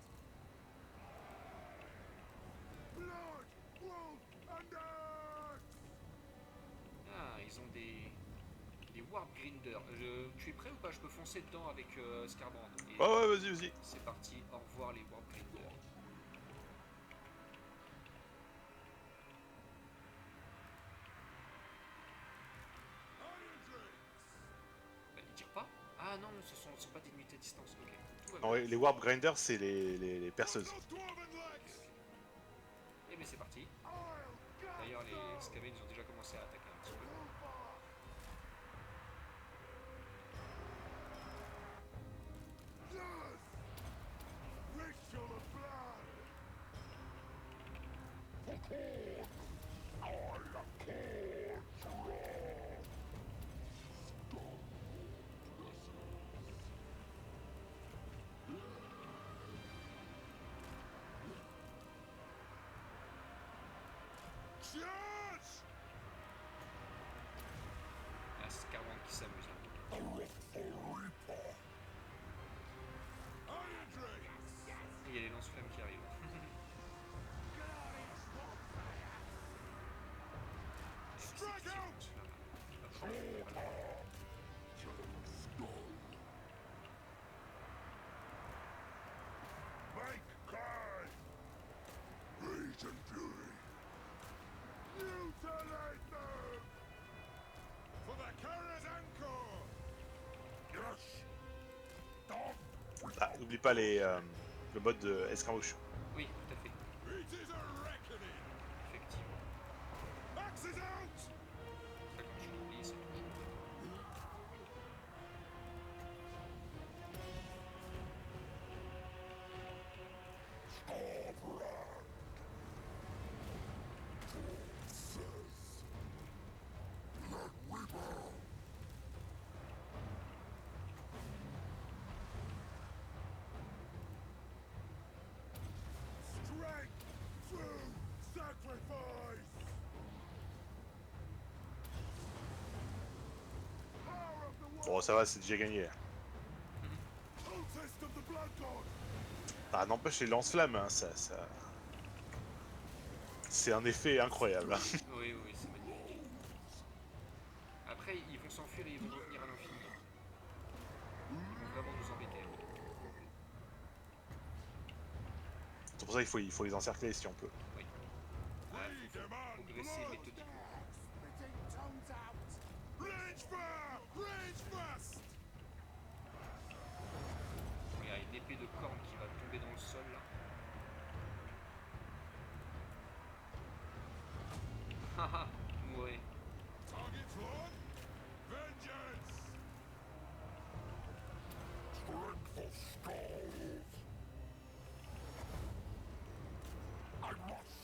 Blood! Wolf! And axe! Ah, ils ont des Warp Grinders. Tu es prêt ou pas? Je peux foncer dedans avec Scarbrand. Et Ouais, ouais, vas-y, vas-y. c'est parti, au revoir les Warp Grinders. Bah, ils tirent pas? Ah non, ce sont pas des unités à distance. Ok, tout va bien. Non, les Warp Grinders, c'est les perceuses. Et bien c'est parti. D'ailleurs, les Skaven ils ont déjà commencé à attaquer un petit peu. Ritual of blood! Charge! Ah, c'est Scarbrand qui s'amuse là. Iron Drake! Et il y a les lance-flammes qui arrivent. Strike out! Make cry! Rage and fury! Mutilate them! For the Karazanko! Yes! Ah, n'oublie pas le mode escarmouche. Oui, tout à fait. It is a reckoning! Effectivement. Axes out! Ça, quand tu l'oublies, c'est toujours. Strength through sacrifice! Power of the Bon, world! ça va, c'est déjà gagné. Là. Protest of the blood god! Ah, n'empêche, les lance-flammes, hein, ça... C'est un effet incroyable. Hein. Oui, c'est magnifique. Après, ils vont s'enfuir et ils vont revenir à l'infini. Ils vont vraiment nous embêter. C'est pour ça qu'il faut les encercler si on peut. Oui. Ah, faut progresser méthodiquement. Range fire! Range fast! Il y a une épée de corne qui va tomber dans le sol là. Haha, mourrez. Target flawed? Vengeance! Strength of skulls! I must!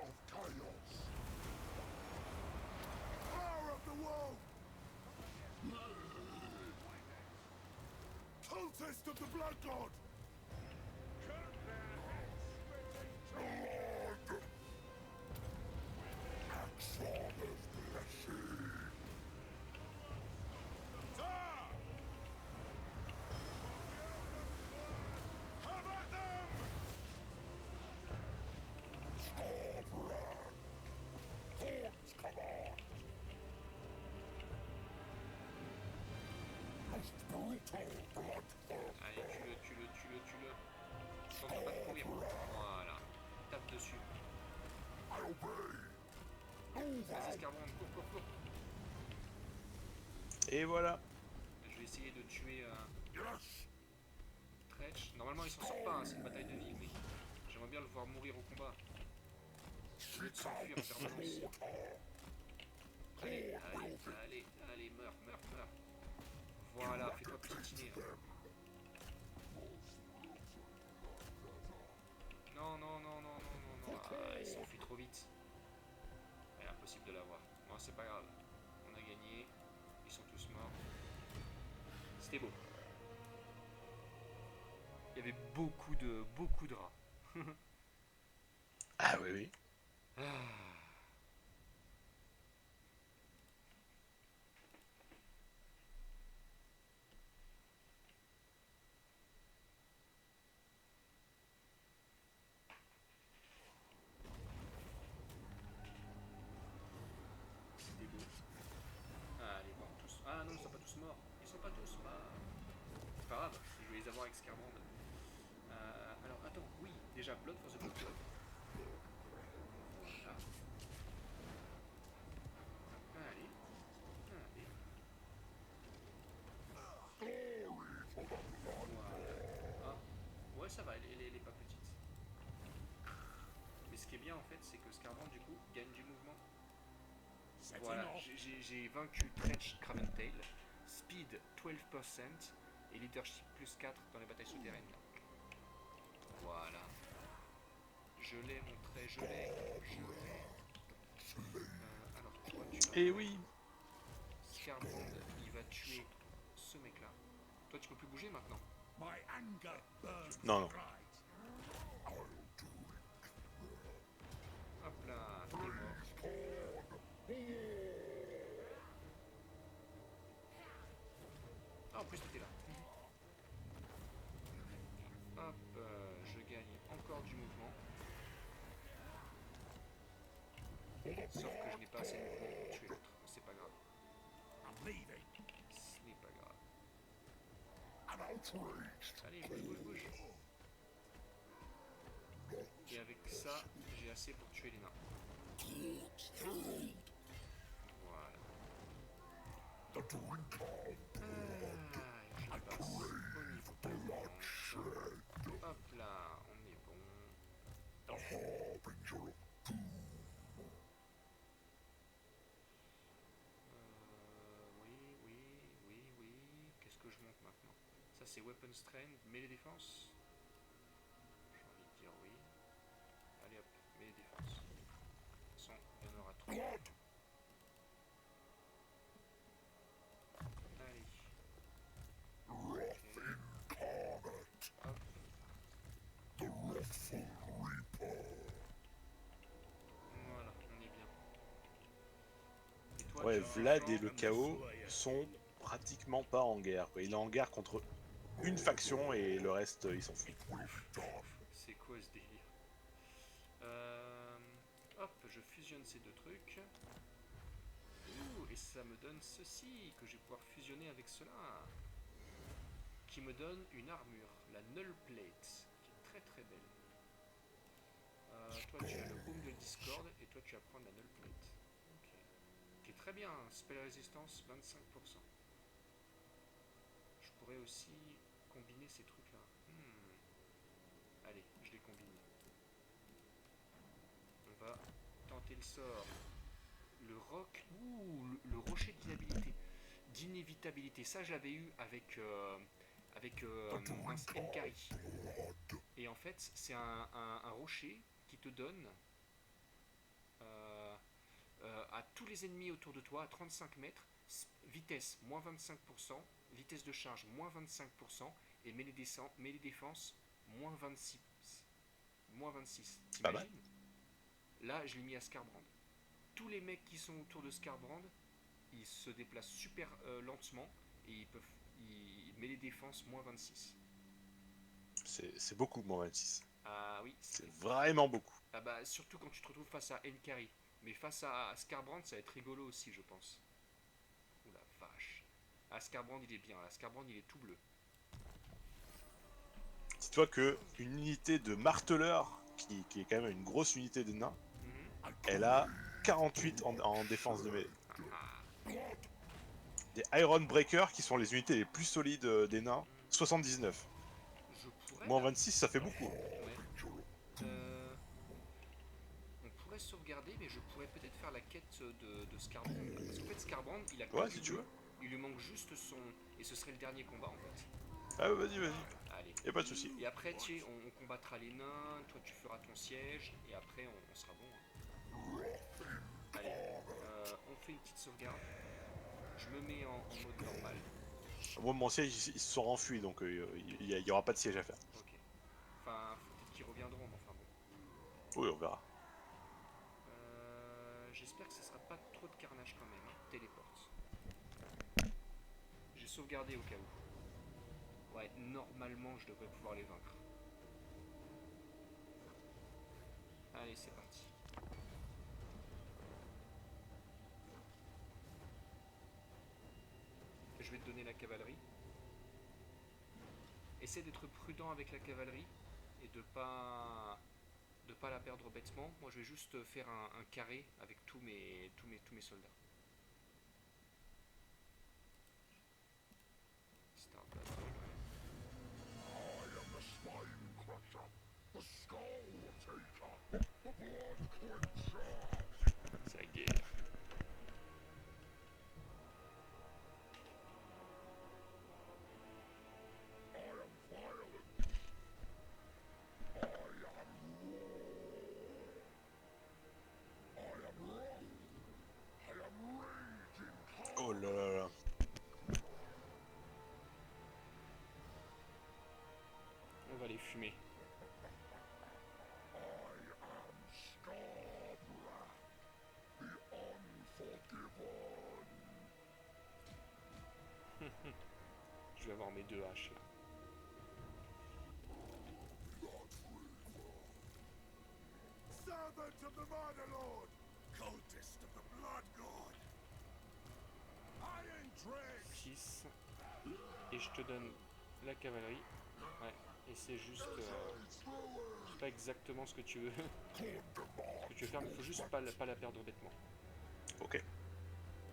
of chaos. Power of the world. Cultist of the blood god. Lord. Axona's blessing. Have at them! Scorpion! Thorns command! Most brutal bloodthirst! Allez, tue-le. Tente pas de courir. Voilà. Tape dessus. I obey! Move Vas-y, out! Scarbrand, cours. Et voilà. Je vais essayer de tuer Yes! Tretch. Normalement, il s'en sort pas, hein, c'est une bataille de vie, mais j'aimerais bien le voir mourir au combat. Au lieu de s'enfuir en permanence. Allez, meurs. Voilà, fais-toi piétiner. Hein. Non. Ah, il s'enfuit trop vite. Ouais, impossible de l'avoir. Bon, c'est pas grave. On a gagné. Ils sont tous morts. C'était beau. Il y avait beaucoup de rats. Ah oui. Ah. C'était beau. Ah, allez voir tous. Ah non, ils sont pas tous morts. Ils sont pas tous morts. C'est pas grave, je vais les avoir avec Scarbrand. Alors attends, oui, déjà Blood for the Blood Club. Voilà. Allez. Voilà. Ah. Ouais, ça va, elle est pas petite. Mais ce qui est bien en fait, c'est que Scarbrand du coup gagne du mouvement. Voilà, j'ai vaincu Tretch Craventail, Speed 12% et Leadership plus 4 dans les batailles souterraines. Voilà. Je l'ai montré, je l'ai. Alors toi tu vas... Et oui. Scarbrand, il va tuer ce mec là. Toi tu peux plus bouger maintenant. My anger burns Non. bright. Hop là, t'es mort. Ah en plus t'étais là. Hop, je gagne encore du mouvement. Sauf que je n'ai pas assez de mouvement pour tuer l'autre. C'est pas grave. I'm leaving. Ce n'est pas grave. An outraged Allez, bouge. Et avec ça, j'ai assez pour tuer les nains. Voilà. the Drinker Je passe au niveau de hop là, on est bon. the harbinger of Oui. Qu'est-ce que je monte maintenant? Ça c'est Weapon Strength, mêlée défense. J'ai envie de dire oui. Allez hop, mêlée défense. De toute façon, il y en aura trop. blood. Allez. Wrath incarnate. Hop. The wrathful reaper. Voilà, on est bien. Et toi, Ouais, tu as Vlad un et champ le chaos sont pratiquement pas en guerre, quoi. Il est en guerre contre une faction et le reste, ils s'en foutent. C'est quoi ce délire? Hop, je fusionne ces deux trucs. Ouh, et ça me donne ceci, que je vais pouvoir fusionner avec cela. Qui me donne une armure, la Null Plate, qui est très très belle. Toi tu as le Home de Discord, et toi tu vas prendre la Null Plate. Ok. Qui est très bien, Spell Resistance 25%. Je pourrais aussi combiner ces trucs là. Allez, je les combine. On va tenter le sort. Le roc, le rocher d'inévitabilité. Ça, je l'avais eu avec Nkari. Et en fait, c'est un rocher qui te donne à tous les ennemis autour de toi à 35 mètres, vitesse moins 25%, vitesse de charge moins 25% et mêlée défense moins 26. Moins 26. Pas mal. T'imagines? Là, je l'ai mis à Scarbrand. Tous les mecs qui sont autour de Scarbrand, ils se déplacent super lentement et ils mêlée défense moins 26. C'est beaucoup, moins 26. Ah oui, C'est vraiment beaucoup. ah bah, surtout quand tu te retrouves face à Nkari. Mais face à Scarbrand, ça va être rigolo aussi, je pense. Ouh la vache. Ah, Scarbrand, il est bien. Là, Scarbrand, il est tout bleu. Dis-toi que une unité de marteleur, qui est quand même une grosse unité de nains, Mhm. elle a 48 en défense de mêlée. Ah, Des Iron Breakers, qui sont les unités les plus solides des nains, 79. je pourrais. Moins Là, 26, ça fait beaucoup. ouais. On pourrait sauvegarder, mais je pourrais peut-être faire la quête de Scarbrand. Parce qu'en fait, Scarbrand, il a que Ouais, du si tu bleu. veux. Il lui manque juste son. Et ce serait le dernier combat en fait. Ah, vas-y, vas-y. Allez. Y'a pas de souci. Et après, tu sais, on combattra les nains, toi tu feras ton siège, et après on sera bon. Hein. Allez, on fait une petite sauvegarde. Je me mets en mode normal. Moi, mon siège, ils se sont enfuis, donc il y aura pas de siège à faire. Ok. Enfin, faut peut-être qu'ils reviendront, mais enfin bon. Oui, on verra. J'espère que ce sera pas trop de carnage quand même. Hein. Téléporte. J'ai sauvegardé au cas où. Ouais, normalement je devrais pouvoir les vaincre. Allez, c'est parti. Je vais te donner la cavalerie. Essaie d'être prudent avec la cavalerie et de pas la perdre bêtement. Moi, je vais juste faire un carré avec tous mes soldats. Start battle. I am the spine crusher, the skull taker, the blood quencher. C'est la guerre. I am violent. I am war. I am wrath. I am rage incarnate. Oh là là là. On va les fumer. I am Scarbrath, the unforgiven. Je vais avoir mes deux haches là. Servant of the Murder Lord! Cultist of the Blood God! Iron Dregs! 6. Et je te donne la cavalerie. Ouais. Et c'est juste. Je sais pas exactement ce que tu veux. Ce que tu veux faire, mais il faut juste pas la perdre bêtement. Ok.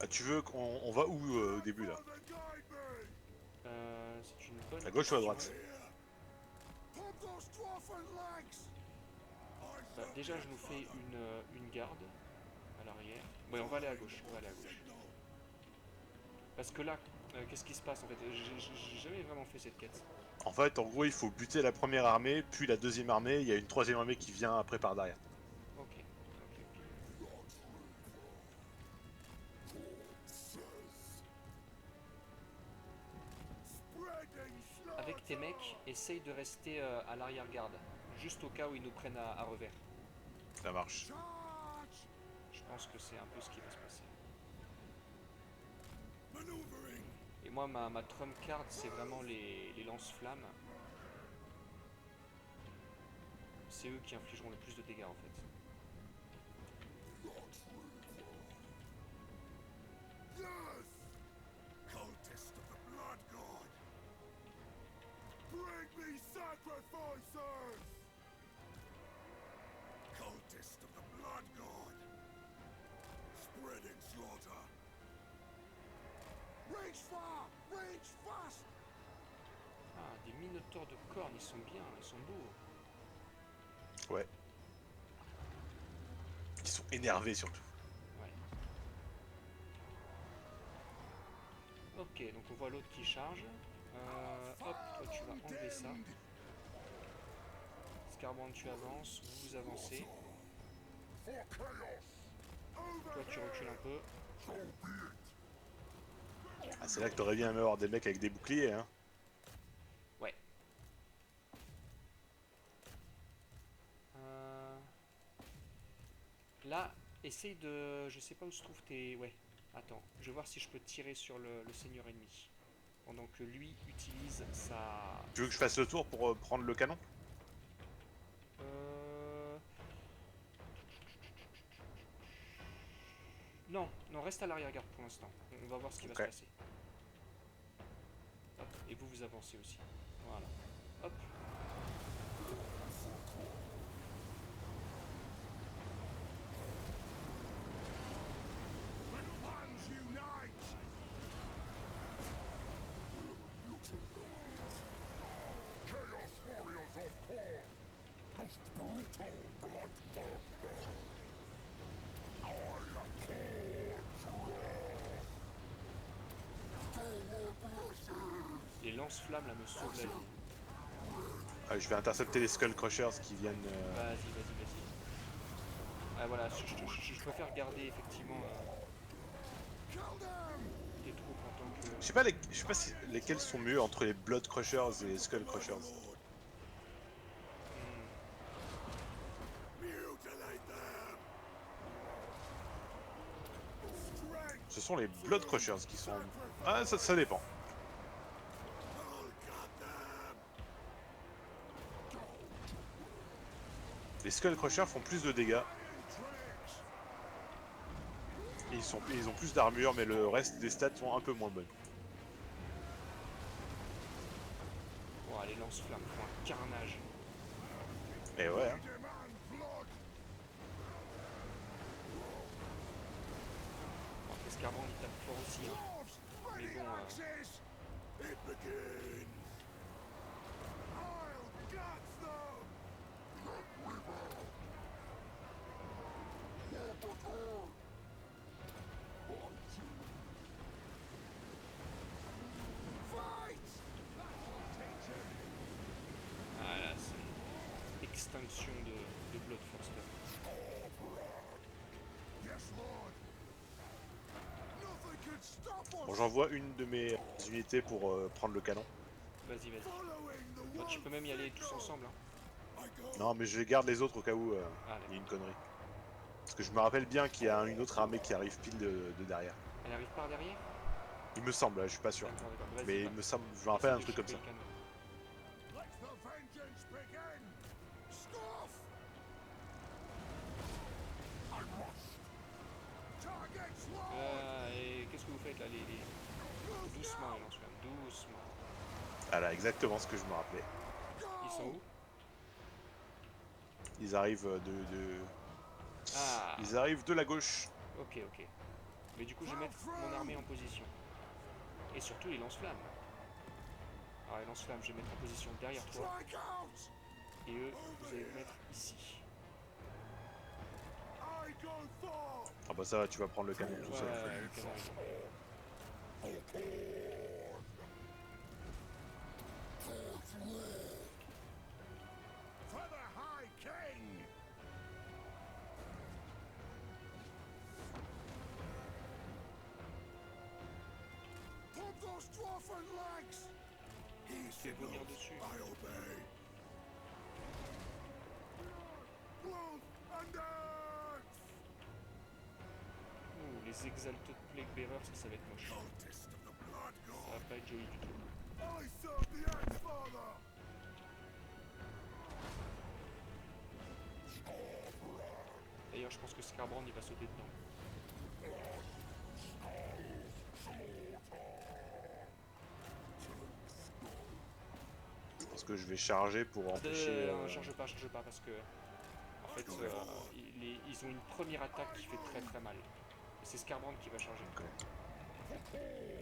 Ah, tu veux qu'on va où au début là? Father, guide me! C'est une bonne. À gauche ou à droite? Pump those dwarfen legs! Bah, déjà, je nous fais une garde à l'arrière. Ouais, on va aller à gauche. On va aller à gauche. Parce que là, qu'est-ce qui se passe en fait? J'ai jamais vraiment fait cette quête. En fait, en gros, il faut buter la première armée, puis la deuxième armée. Il y a une troisième armée qui vient après par derrière. Ok. Ok, ok. Spreading slaughter! Avec tes mecs, essaye de rester à l'arrière-garde. Juste au cas où ils nous prennent à revers. Ça marche. Charge! Je pense que c'est un peu ce qui va se passer. Maneuvering! Et moi, ma trump card, c'est vraiment les lance-flammes. C'est eux qui infligeront le plus de dégâts en fait. Yes! Cultist of the Blood God! Bring me sacrifices! Cultist of the Blood God! Spreading slaughter! Reach far! Reach fast! Ah, des minotaures de cornes, ils sont bien, ils sont beaux. Ouais. Ils sont énervés surtout. Ouais. Ok, donc on voit l'autre qui charge. Hop, toi tu vas enlever ça. Scarbrand, tu avances, vous avancez. For chaos. Toi tu recules un peu. Ah, c'est là que t'aurais bien aimé avoir des mecs avec des boucliers, hein. Ouais. Là, essaye de... Je sais pas où se trouvent tes... Ouais. Attends, je vais voir si je peux tirer sur le seigneur ennemi. Pendant que lui utilise sa... Tu veux que je fasse le tour pour prendre le canon? Non, non, reste à l'arrière-garde pour l'instant. On va voir ce qui va Ok. se passer. Hop, et vous, vous avancez aussi. Voilà. Hop. Hands unite! Chaos warriors of Paul! Most brutal bloodbath! Les lance-flammes là me sauvent la vie. Je vais intercepter les Skull Crushers qui viennent... Vas-y, vas-y, vas-y. Ah voilà, je préfère garder effectivement des troupes en tant que... Je sais pas si lesquels sont mieux entre les Blood Crushers et les Skull Crushers. Mutilate them! Strength! Ce sont les Blood Crushers qui sont... Ah, ça dépend. Look at them! Les Skull Crushers font plus de dégâts. Iron tricks! Et ils ont plus d'armure, mais le reste des stats sont un peu moins bonnes. Oh, les lance-flammes font un carnage. Et ouais, hein. Demand blood! Bon, Escarban il tape fort aussi. Hein. Dwarves! Mais Ready bon, axis! It begins! I'll gut them! Fight! Ah là, c'est extinction de Blood Force là. Yes, Lord! Nothing can stop us! Bon, j'envoie une de mes unités pour prendre le canon. Vas-y, vas-y. Following the Bah, tu one peux même y aller tous signal. ensemble. Hein. I go. Non, mais je garde les autres au cas où Ah, il y a d'accord. une connerie. Parce que je me rappelle bien qu'il y a une autre armée qui arrive pile de derrière. Elle arrive par derrière. Il me semble, je suis pas sûr. D'accord, d'accord. Vas-y, Mais bah, il me semble, je me rappelle un essaie de truc comme choper ça. le canon. Let the vengeance begin! Scoff! I must! Targets low! Et qu'est-ce que vous faites là Doucement, les lance-flammes, doucement. Voilà, exactement ce que je me rappelais. Ils sont où? Ils arrivent Ah, Ils arrivent de la gauche. ok, ok. Mais du coup, je vais mettre mon armée en position. Et surtout les lance-flammes. Alors les lance-flammes, je vais mettre en position derrière toi. Strike out! Et eux, vous allez vous mettre ici. I go for! Ah bah ça va, tu vas prendre le canon tout seul. Ouais, le canon est bon. For the High King! Pump those dwarfen legs! He's Fais vomir dessus. I obey. Blood and earth! Ouh, les Exalted Plague Bearers, ça va être moche. Cultist of the Blood Ça God! va pas être joli du tout. I serve the Earth-Father! D'ailleurs, je pense que Scarbrand il va sauter dedans. Je pense que je vais charger pour empêcher... Charge pas, parce que en fait, ils ont une première attaque qui fait très très mal. Et c'est Scarbrand qui va charger.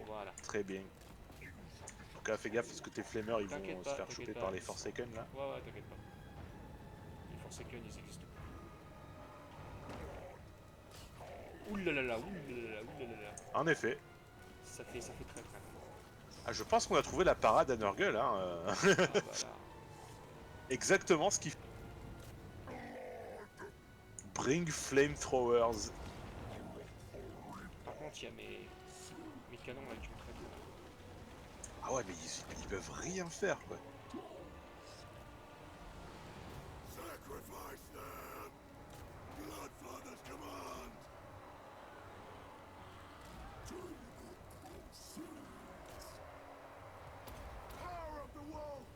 Voilà. Très bien. En tout cas, fais gaffe parce que tes flemmeurs ils vont T'inquiète se pas, faire t'inquiète choper pas. par les Forsaken là. Ouais, ouais, t'inquiète pas. Les Forsaken, ils existent pas. Oulalala, oulalala, oulalala. En effet. Ça fait très très mal. Ah, je pense qu'on a trouvé la parade à Nurgle. Hein. Ah, bah là. Exactement ce qu'il faut. Bring flamethrowers. tiens, mes canons là, tu me traites là. Ah ouais, mais ils peuvent rien faire, quoi. Sacrifice them! Bloodfather's command! Power of the wolf!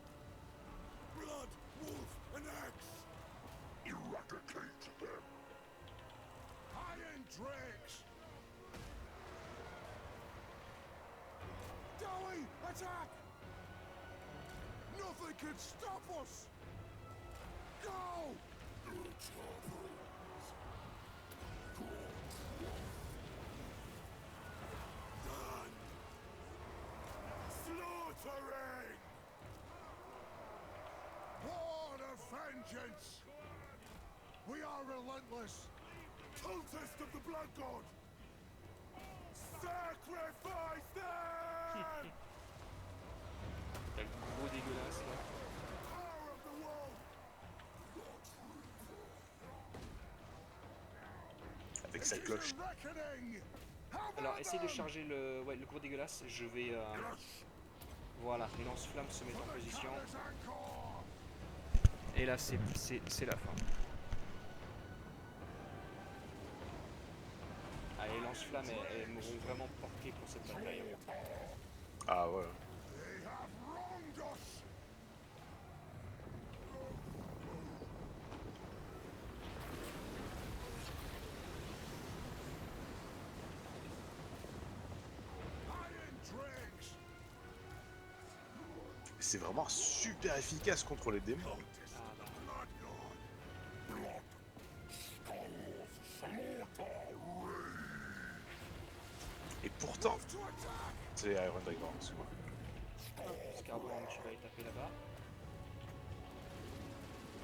Blood, wolf, and axe! Eradicate them. Iron drakes! Dowie, attack! Nothing can stop us! Go! Done! Slaughtering! Horde of vengeance! We are relentless! Cultist of the Blood God! Sacrifice them! T'as le gros dégueulasse là. Power of the wolf! Avec sa cloche. Alors essaye de charger le gros dégueulasse. Je vais... Voilà, les lance-flammes se mettent en position. Et là c'est la fin. Ah, les lance-flammes elles m'auront vraiment porté pour cette bataille. Ah ouais. C'est vraiment super efficace contre les démons. Et pourtant, c'est Iron Dragon, excuse-moi. Scarbrand, tu vas y taper là-bas.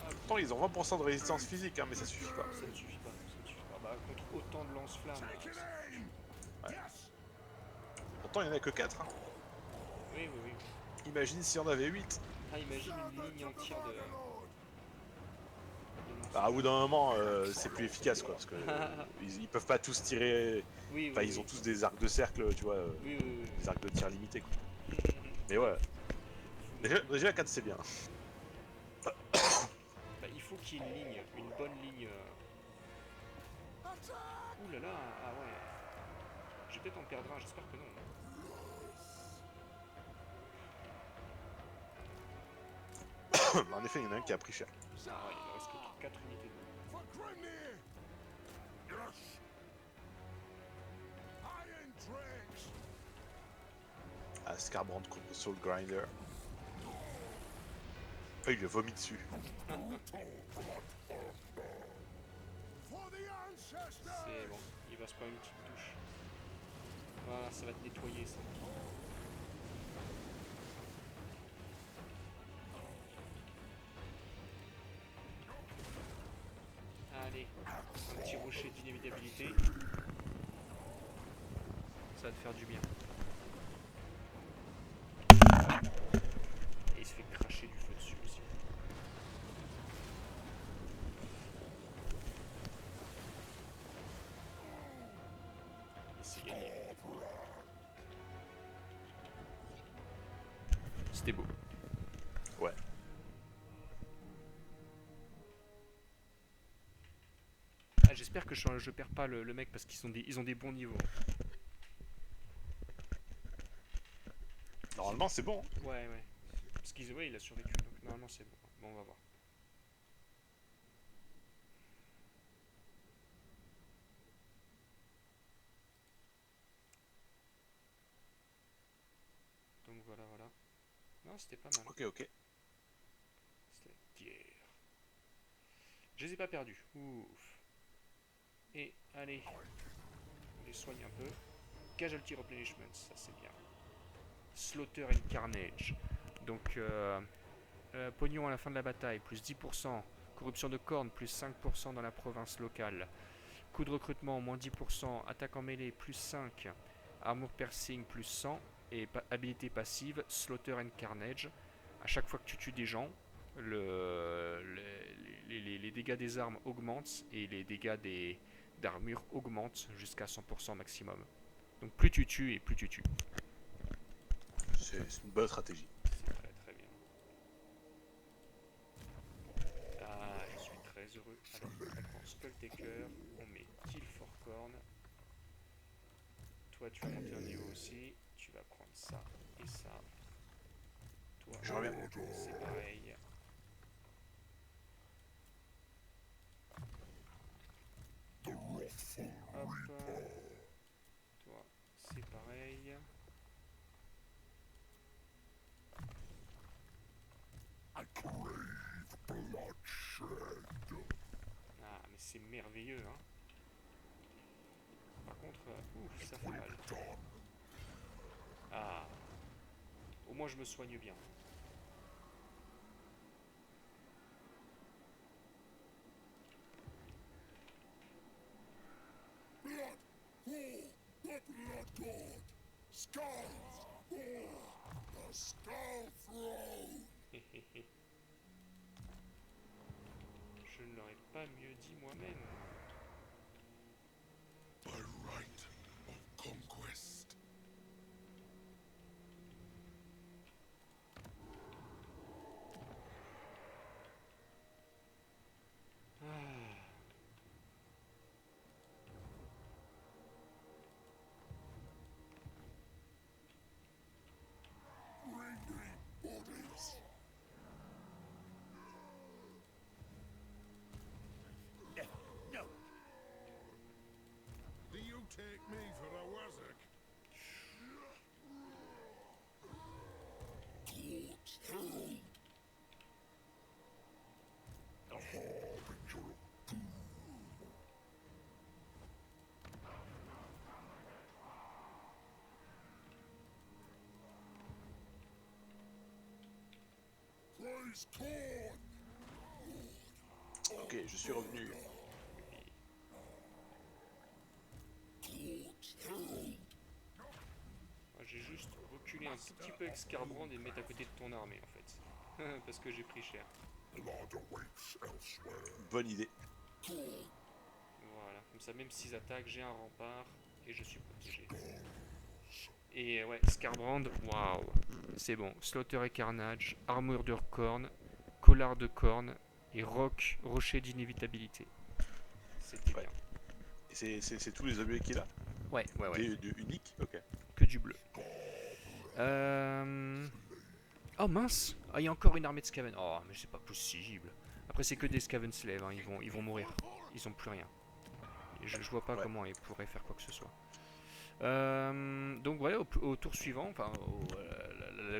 Pourtant, ils ont 20% de résistance physique, hein, mais ça suffit pas. Ça ne suffit pas, ça ne suffit pas. Bah, contre autant de lance-flammes. Ouais. Pourtant, il n'y en a que 4. Hein. Oui, oui, oui. Imagine s'il y en avait 8. Ah, imagine une ligne entière de Bah, à bout d'un moment, c'est plus efficace, quoi, parce que ils peuvent pas tous tirer. oui, Enfin, oui, ils ont oui. tous des arcs de cercle, tu vois, Oui, oui, oui. des arcs de tir limités, quoi. Mais ouais. Déjà 4 c'est bien. Bah, il faut qu'il y ait une ligne, une bonne ligne. Ouh là là, ah ouais. Je vais peut-être en perdre un, j'espère que non. En effet, il y en a un qui a pris cher. Ah ouais, il ne reste que 4 unités de... Ah, Scarbrand contre Soul Grinder. Ah, il lui a vomi dessus. C'est bon, il va se prendre une petite touche. Voilà, ça va te nettoyer ça. Allez, un petit rocher d'inévitabilité. Ça va te faire du bien. Et il se fait cracher du feu dessus aussi. Et c'est gagné. C'était beau. Ouais. Ah, j'espère que je perds pas le mec parce qu'ils ont des bons niveaux. Normalement, c'est bon. Hein. Ouais, ouais. Parce il a survécu, donc normalement c'est bon. Bon, on va voir. Donc voilà, voilà. Non, c'était pas mal. Ok, ok. C'était pierre. Je les ai pas perdus. Ouf. Et allez, on les soigne un peu. Casualty replenishment, ça c'est bien. Slaughter and Carnage. Donc, pognon à la fin de la bataille, plus 10%. Corruption de cornes, plus 5% dans la province locale. Coût de recrutement, moins 10%. Attaque en mêlée, plus 5. Armor piercing, plus 100. Et habilité passive, Slaughter and Carnage. À chaque fois que tu tues des gens, les dégâts des armes augmentent et les dégâts d'armure augmentent jusqu'à 100% maximum. Donc plus tu tues et plus tu tues. C'est une bonne stratégie. C'est très très bien. Ah, je suis très heureux. Alors, on prend Skulltaker, on met Kill for Corn. Toi, tu vas monter un niveau aussi. Tu vas prendre ça et ça. Toi, Je reviens. c'est pareil. Hop. Toi, c'est pareil. I crave bloodshed. Ah, mais c'est merveilleux, hein. Par contre, ouf, ça fait mal. Ah. Au moins, je me soigne bien. Blood! Oh, the blood god! Skulls! Oh, the skull throne! Je ne l'aurais pas mieux dit moi-même. By right of conquest. Ah. Bring me bodies. No. Do you take me for a wizard? Court's herald. The harbinger of doom. Praise Corn! Ok, je suis revenu. Court's herald. Moi, j'ai juste reculé un tout petit peu avec Scarbrand et me mettre à côté de ton armée en fait. Parce que j'ai pris cher. Blood awaits elsewhere. Bonne idée. Voilà, comme ça même s'ils attaquent, j'ai un rempart et je suis protégé. Et ouais, Scarbrand, waouh, c'est bon. Slaughter et Carnage, armure de corne, collard de corne et rocher d'inévitabilité. C'était Ouais. bien. Et c'est tous les objets qu'il a Ouais, ouais, ouais. Des uniques. Ok. Que du bleu. Oh mince, ah, il y a encore une armée de Skaven. Oh, mais c'est pas possible. Après, c'est que des Skaven slaves, hein. Ils vont mourir. Ils ont plus rien. Je vois pas Ouais. comment ils pourraient faire quoi que ce soit. Donc voilà, au tour suivant, enfin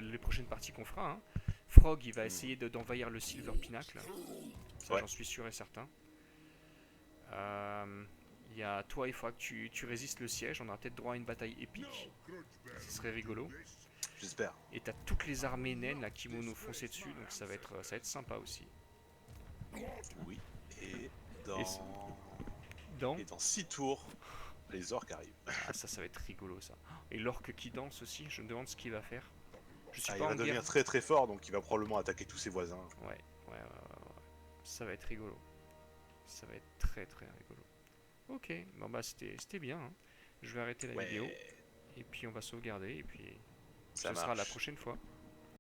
les prochaines parties qu'on fera, hein, Frog il va essayer d'envahir le Silver Pinnacle. Ça Ouais. j'en suis sûr et certain. Il y a toi, il faudra que tu résistes le siège. On aura peut-être droit à une bataille épique. Ce serait rigolo. J'espère. Et t'as toutes les armées naines là qui vont nous foncer dessus, donc ça va être sympa aussi. Oui. Et Et dans... Et dans 6 tours, les orques arrivent. Ah, ça va être rigolo ça. Et l'orque qui danse aussi, je me demande ce qu'il va faire. Je suis Ah, il pas va en devenir guerre. très très fort, donc il va probablement attaquer tous ses voisins. Ouais. Ça va être rigolo. Ça va être très très rigolo. Ok, bon bah c'était bien. Hein. Je vais arrêter la vidéo. Et puis on va sauvegarder. Et puis Ça ce sera la marche. prochaine fois.